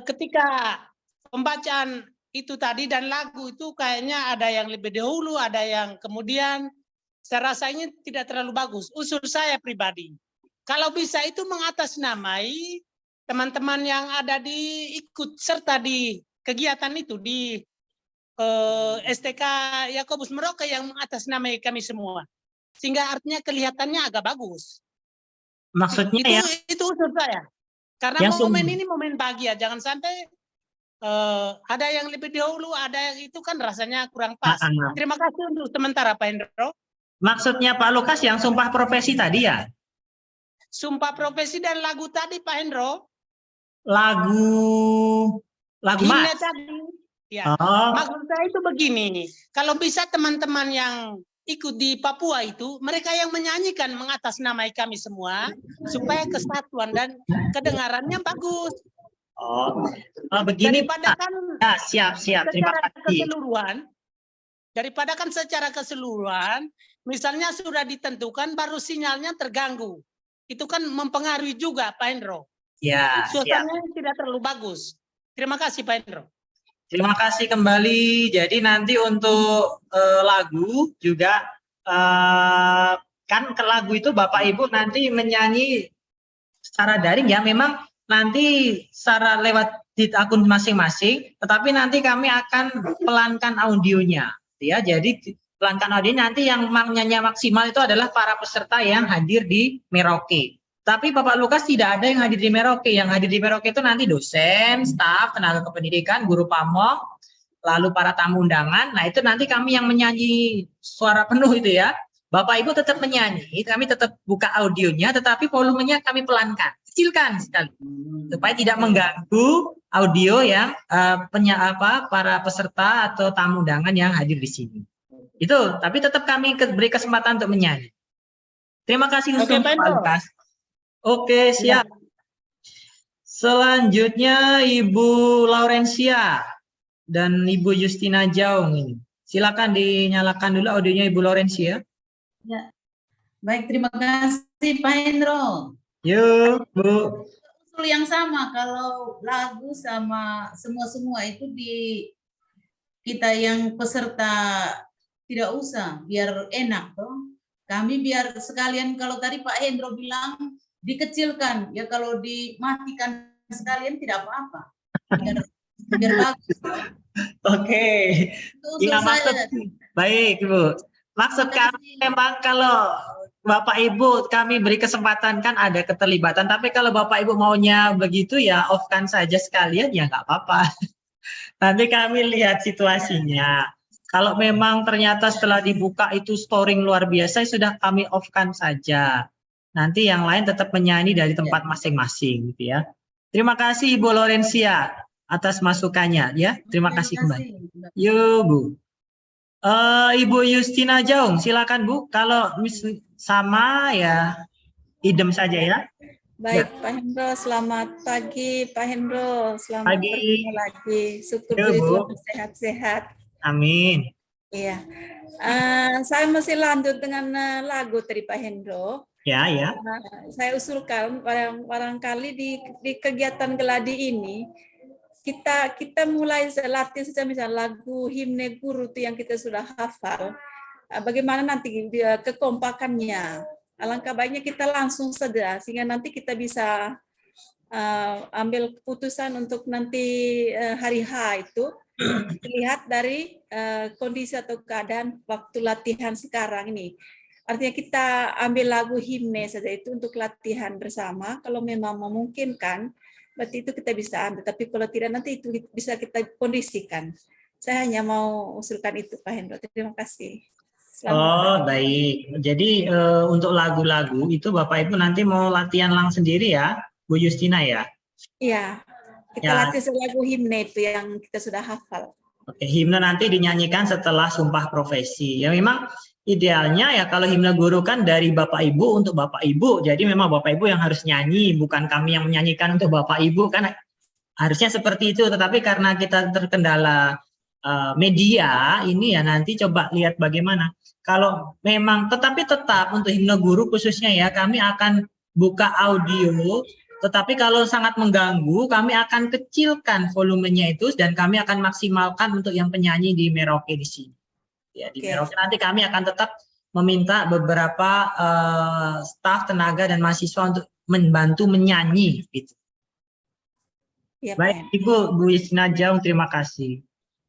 ketika pembacaan itu tadi dan lagu itu kayaknya ada yang lebih dahulu, ada yang kemudian, saya rasa ini tidak terlalu bagus. Usul saya pribadi, kalau bisa itu mengatasnamai teman-teman yang ada ikut serta di kegiatan itu di STK Yakobus Merauke yang mengatasnamai kami semua, sehingga artinya kelihatannya agak bagus. Maksudnya itu usul saya, karena momen ini momen bahagia, jangan sampai ada yang lebih dahulu, ada yang itu kan rasanya kurang pas. Terima kasih untuk sementara Pak Hendro. Maksudnya Pak Lukas yang sumpah profesi tadi ya? Sumpah profesi dan lagu tadi Pak Hendro. Lagu Mas tadi. Ya. Maksud saya itu begini, kalau bisa teman-teman yang ikut di Papua itu, mereka yang menyanyikan mengatasnamai kami semua, supaya kesatuan dan kedengarannya bagus. Begini daripada Pak. Kan siap. Terima kasih. Daripada kan secara keseluruhan, misalnya sudah ditentukan, baru sinyalnya terganggu. Itu kan mempengaruhi juga Pak Hendro. Ya. Suasananya tidak terlalu bagus. Terima kasih Pak Hendro. Terima kasih kembali. Jadi nanti untuk lagu juga kan ke lagu itu Bapak Ibu nanti menyanyi secara daring ya. Memang nanti secara lewat di akun masing-masing. Tetapi nanti kami akan pelankan audionya, ya. Jadi pelankan audio nanti yang nyanyi maksimal itu adalah para peserta yang hadir di Merauke. Tapi Bapak Lukas tidak ada yang hadir di Merauke. Yang hadir di Merauke itu nanti dosen, staf, tenaga kependidikan, guru pamong, lalu para tamu undangan. Nah itu nanti kami yang menyanyi suara penuh itu ya. Bapak Ibu tetap menyanyi, kami tetap buka audionya, tetapi volumenya kami pelankan, kecilkan sekali. Supaya tidak mengganggu audio yang para peserta atau tamu undangan yang hadir di sini. Itu, tapi tetap kami beri kesempatan untuk menyanyi. Terima kasih Oke, untuk Pak Pak Hendro. Lukas. Oke, siap. Selanjutnya Ibu Laurencia dan Ibu Justina Jaung ini. Silakan dinyalakan dulu audionya Ibu Laurencia. Ya. Baik, terima kasih Pak Hendro. Yuk, Bu. Usul yang sama, kalau lagu sama semua itu di kita yang peserta tidak usah, biar enak toh. Kami biar sekalian, kalau tadi Pak Hendro bilang dikecilkan, ya kalau dimatikan sekalian tidak apa-apa. Biar bagus. Oke. Ya, baik, Bu. Maksud kami memang kalau Bapak Ibu kami beri kesempatan kan ada keterlibatan, tapi kalau Bapak Ibu maunya begitu ya off-kan saja sekalian ya nggak apa-apa. Nanti kami lihat situasinya. Kalau memang ternyata setelah dibuka itu storing luar biasa, sudah kami off-kan saja. Nanti yang lain tetap menyanyi dari tempat masing-masing, gitu ya. Terima kasih Ibu Laurencia atas masukannya, ya. Terima kasih kembali. Yuk, Bu. Ibu Justina Jaung, silakan Bu. Kalau sama ya, idem saja ya. Baik, Pak Hendro, selamat pagi, Pak Hendro. Selamat pagi. bertemu lagi. Syukur Ya, puji Bu. Tuhan sehat-sehat. Amin. Iya. Saya masih lanjut dengan lagu tadi Pak Hendro. Ya, ya. Saya usulkan barangkali di kegiatan geladi ini kita mulai latih saja misalnya lagu himne guru itu yang kita sudah hafal. Bagaimana nanti kekompakannya? Alangkah baiknya kita langsung saja sehingga nanti kita bisa ambil keputusan untuk nanti hari H itu dilihat dari kondisi atau keadaan waktu latihan sekarang ini. Artinya kita ambil lagu himne saja itu untuk latihan bersama. Kalau memang memungkinkan, berarti itu kita bisa ambil. Tapi kalau tidak, nanti itu bisa kita kondisikan. Saya hanya mau usulkan itu, Pak Hendro. Terima kasih. Oh, baik. Jadi untuk lagu-lagu itu Bapak Ibu nanti mau latihan langsung sendiri ya, Bu Justina ya? Iya, kita latih lagu himne itu yang kita sudah hafal. Oke, himne nanti dinyanyikan setelah sumpah profesi. Ya memang idealnya ya kalau himne guru kan dari Bapak Ibu untuk Bapak Ibu. Jadi memang Bapak Ibu yang harus nyanyi, bukan kami yang menyanyikan untuk Bapak Ibu. Kan harusnya seperti itu, tetapi karena kita terkendala media ini ya nanti coba lihat bagaimana. Kalau memang tetapi tetap untuk himne guru khususnya ya kami akan buka audio, tetapi kalau sangat mengganggu kami akan kecilkan volumenya itu dan kami akan maksimalkan untuk yang penyanyi di Merauke di sini. Ya, di Merauke nanti kami akan tetap meminta beberapa staf, tenaga dan mahasiswa untuk membantu menyanyi gitu. Ya, baik, Ibu Bu Justina Jaung, terima kasih.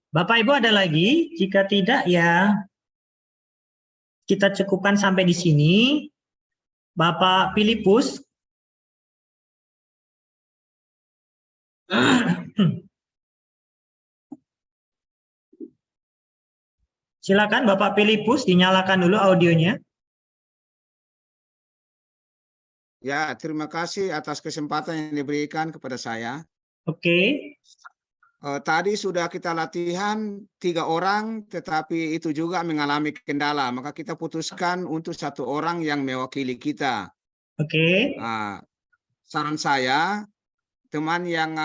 Bapak Ibu ada lagi? Jika tidak ya kita cukupkan sampai di sini. Bapak Filipus. Silakan Bapak Filipus dinyalakan dulu audionya. Ya, terima kasih atas kesempatan yang diberikan kepada saya. Oke. Tadi sudah kita latihan 3 orang, tetapi itu juga mengalami kendala. Maka kita putuskan untuk 1 orang yang mewakili kita. Oke. Saran saya, teman yang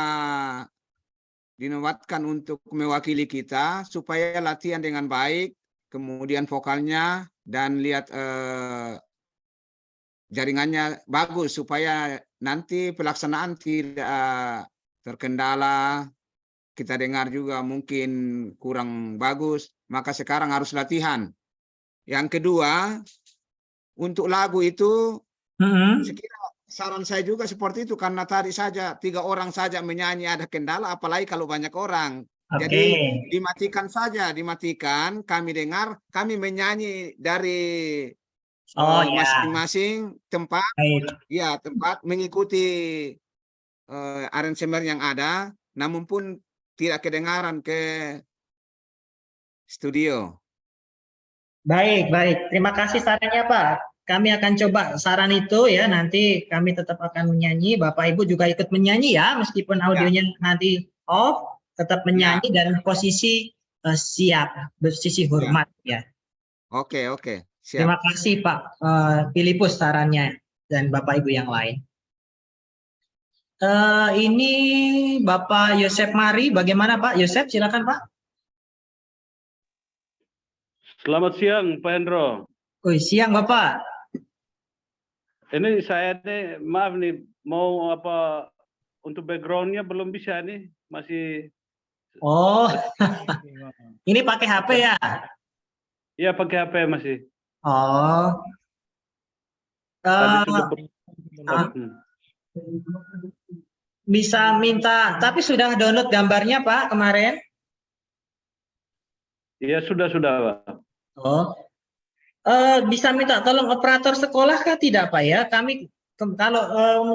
dinobatkan untuk mewakili kita, supaya latihan dengan baik, kemudian vokalnya, dan lihat jaringannya bagus, supaya nanti pelaksanaan tidak terkendala. Kita dengar juga mungkin kurang bagus, maka sekarang harus latihan. Yang kedua, untuk lagu itu, sekira saran saya juga seperti itu, karena tadi saja 3 orang saja menyanyi ada kendala, apalagi kalau banyak orang. Jadi dimatikan saja, dimatikan, kami dengar, kami menyanyi dari masing-masing tempat, ya tempat mengikuti aransemen yang ada, namun pun tidak kedengaran ke studio. Baik, baik. Terima kasih sarannya Pak. kami akan coba saran itu ya, nanti kami tetap akan menyanyi, Bapak Ibu juga ikut menyanyi ya, meskipun audionya nanti off, tetap menyanyi dan posisi siap, posisi hormat ya. Oke, siap. Terima kasih Pak Filipus sarannya dan Bapak Ibu yang lain. Ini Bapak Yosep Mari, bagaimana Pak Yosep? Silakan Pak. Selamat siang Pak Hendro. Siang Bapak. Ini saya nih, maaf nih, mau apa untuk backgroundnya belum bisa nih, masih. Oh, ini pakai HP ya? Iya pakai HP masih. Oh. Bisa minta, tapi sudah download gambarnya Pak kemarin? Iya sudah Pak. Oh. Bisa minta tolong operator sekolah kah tidak Pak ya? Kami kalau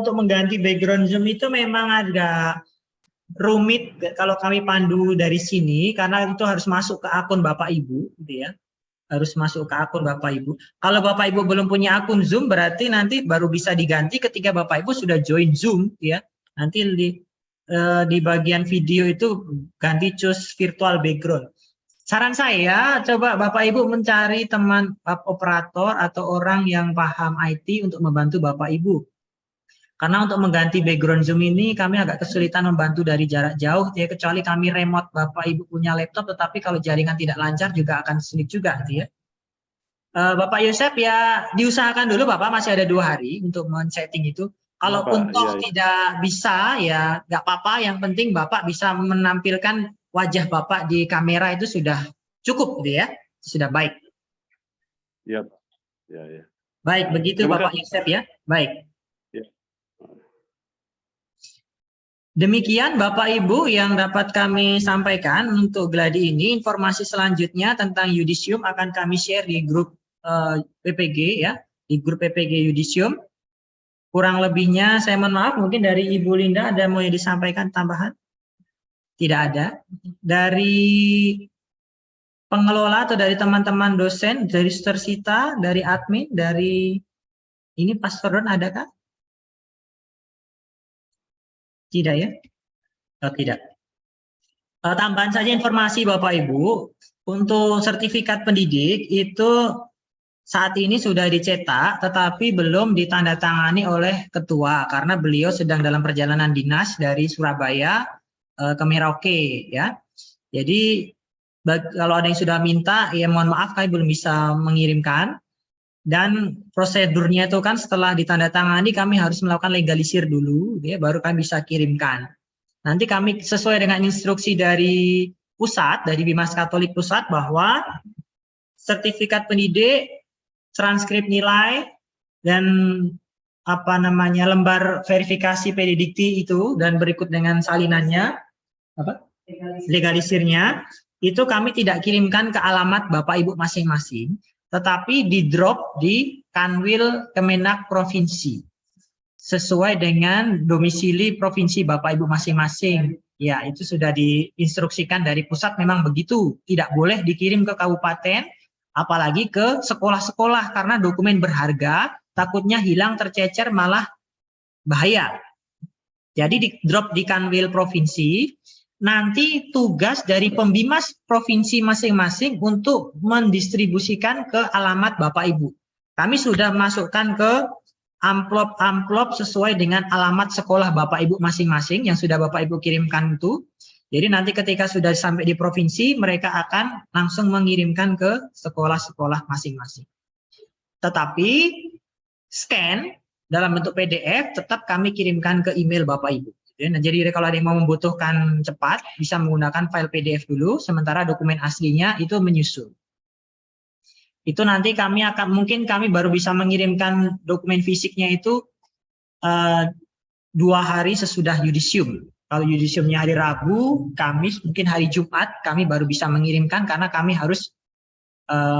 untuk mengganti background Zoom itu memang agak rumit kalau kami pandu dari sini karena itu harus masuk ke akun Bapak Ibu gitu ya. Harus masuk ke akun Bapak Ibu. Kalau Bapak Ibu belum punya akun Zoom berarti nanti baru bisa diganti ketika Bapak Ibu sudah join Zoom ya. Nanti di bagian video itu ganti choose virtual background. Saran saya, coba Bapak Ibu mencari teman operator atau orang yang paham IT untuk membantu Bapak Ibu. Karena untuk mengganti background Zoom ini kami agak kesulitan membantu dari jarak jauh, ya, kecuali kami remote Bapak Ibu punya laptop, tetapi kalau jaringan tidak lancar juga akan sulit juga. Ya. Bapak Yosep ya diusahakan dulu Bapak, masih ada 2 hari untuk men-setting itu. Kalaupun toh tidak bisa ya nggak apa-apa, yang penting Bapak bisa menampilkan wajah Bapak di kamera itu sudah cukup gitu ya, sudah baik. Iya Pak. Ya. Baik, begitu Bapak Yosep ya. Baik. Ya. Demikian Bapak Ibu yang dapat kami sampaikan untuk gladi ini. Informasi selanjutnya tentang Yudisium akan kami share di grup PPG ya, di grup PPG Yudisium. Kurang lebihnya saya mohon maaf, mungkin dari Ibu Linda ada mau disampaikan tambahan? Tidak ada. Dari pengelola atau dari teman-teman dosen, dari Sister Sita, dari admin, dari ini Pastor Don adakah? Tidak ya? Oh, tidak. Tambahan saja informasi Bapak Ibu, untuk sertifikat pendidik itu saat ini sudah dicetak, tetapi belum ditandatangani oleh ketua karena beliau sedang dalam perjalanan dinas dari Surabaya ke Merauke ya. Jadi kalau ada yang sudah minta, ya mohon maaf kami belum bisa mengirimkan. Dan prosedurnya itu kan setelah ditandatangani kami harus melakukan legalisir dulu, ya, baru kami bisa kirimkan. Nanti kami sesuai dengan instruksi dari pusat, dari Bimas Katolik Pusat, bahwa sertifikat pendidik, transkrip nilai, dan lembar verifikasi pedidikti itu, dan berikut dengan salinannya, legalisirnya, itu kami tidak kirimkan ke alamat Bapak Ibu masing-masing, tetapi di drop di Kanwil Kemenak Provinsi sesuai dengan domisili provinsi Bapak Ibu masing-masing. Ya, itu sudah diinstruksikan dari pusat, memang begitu. Tidak boleh dikirim ke kabupaten, apalagi ke sekolah-sekolah karena dokumen berharga, takutnya hilang, tercecer, malah bahaya. Jadi di drop di Kanwil Provinsi. Nanti tugas dari pembimas provinsi masing-masing untuk mendistribusikan ke alamat Bapak Ibu. Kami sudah masukkan ke amplop-amplop sesuai dengan alamat sekolah Bapak Ibu masing-masing yang sudah Bapak Ibu kirimkan itu. Jadi nanti ketika sudah sampai di provinsi, mereka akan langsung mengirimkan ke sekolah-sekolah masing-masing. Tetapi scan dalam bentuk PDF tetap kami kirimkan ke email Bapak Ibu. Nah, jadi kalau ada yang mau membutuhkan cepat, bisa menggunakan file PDF dulu, sementara dokumen aslinya itu menyusul. Itu nanti mungkin kami baru bisa mengirimkan dokumen fisiknya itu 2 hari sesudah Yudisium. Kalau Yudisiumnya hari Rabu, Kamis, mungkin hari Jumat, kami baru bisa mengirimkan karena kami harus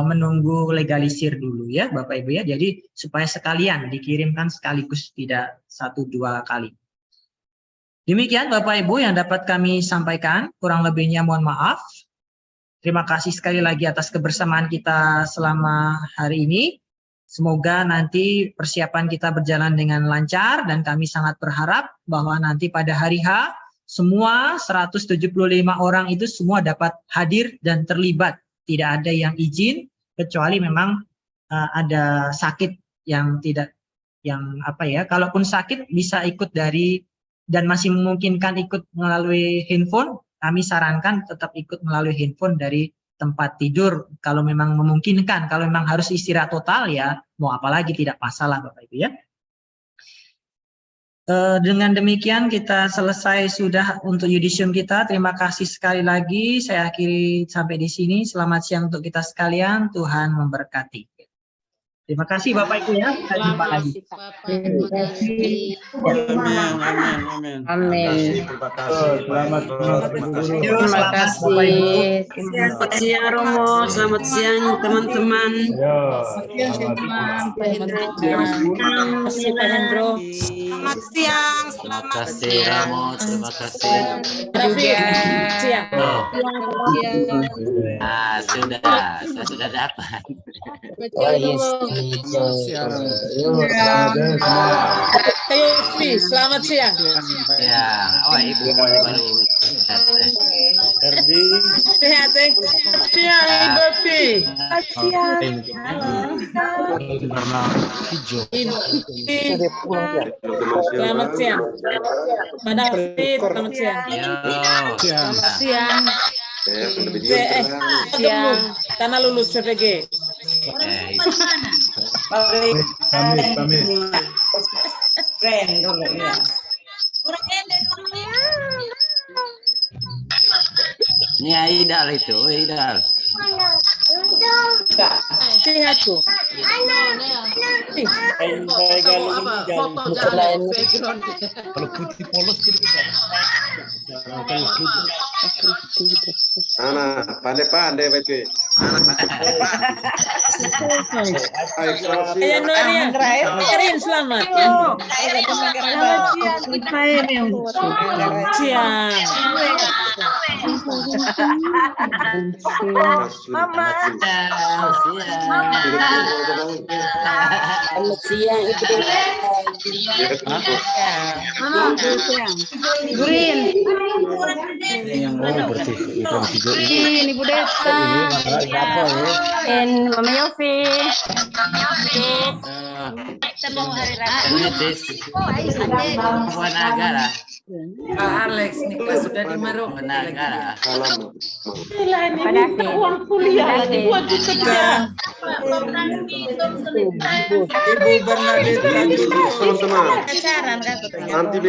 menunggu legalisir dulu ya Bapak Ibu ya. Jadi supaya sekalian dikirimkan sekaligus, tidak 1-2 kali. Demikian Bapak Ibu yang dapat kami sampaikan, kurang lebihnya mohon maaf. Terima kasih sekali lagi atas kebersamaan kita selama hari ini. Semoga nanti persiapan kita berjalan dengan lancar dan kami sangat berharap bahwa nanti pada hari H semua 175 orang itu semua dapat hadir dan terlibat. Tidak ada yang izin kecuali memang ada sakit yang tidak kalaupun sakit bisa ikut dari dan masih memungkinkan ikut melalui handphone, kami sarankan tetap ikut melalui handphone dari tempat tidur kalau memang memungkinkan. Kalau memang harus istirahat total ya mau apalagi tidak masalah Bapak Ibu ya. Dengan demikian kita selesai sudah untuk yudisium kita. Terima kasih sekali lagi. Saya akhiri sampai di sini. Selamat siang untuk kita sekalian. Tuhan memberkati. Terima kasih Bapak Ibu ya. Kita jumpa lagi. Terima kasih. Amin. Terima kasih. Terima kasih. Selamat siang Romo, selamat siang teman-teman. Pak Hendro. Selamat siang. Terima kasih Romo, terima kasih. Siang. Sudah, saya sudah dapat. Selamat siang. Ya, Ibu baru Sehat siang Ibu Pi. Selamat siang. Pak David, selamat siang. Selamat siang. Siang. Karena lulus CPG. Pamit. Keren dulu ya. Ini Aidal itu, Aidal. Sehat tuh. Kalau putih polos pandai betul. Keren selamat. Siang. Mama. Selamat siang Ibu. Green. Green Ibu Desa. Mama Yofi. Wanagara. Pak Alex nih sudah di Maroko. Wanagara. Uang kuliah 2 juta. Ibu Bernadette, teman-teman. Pacaran kan? Nanti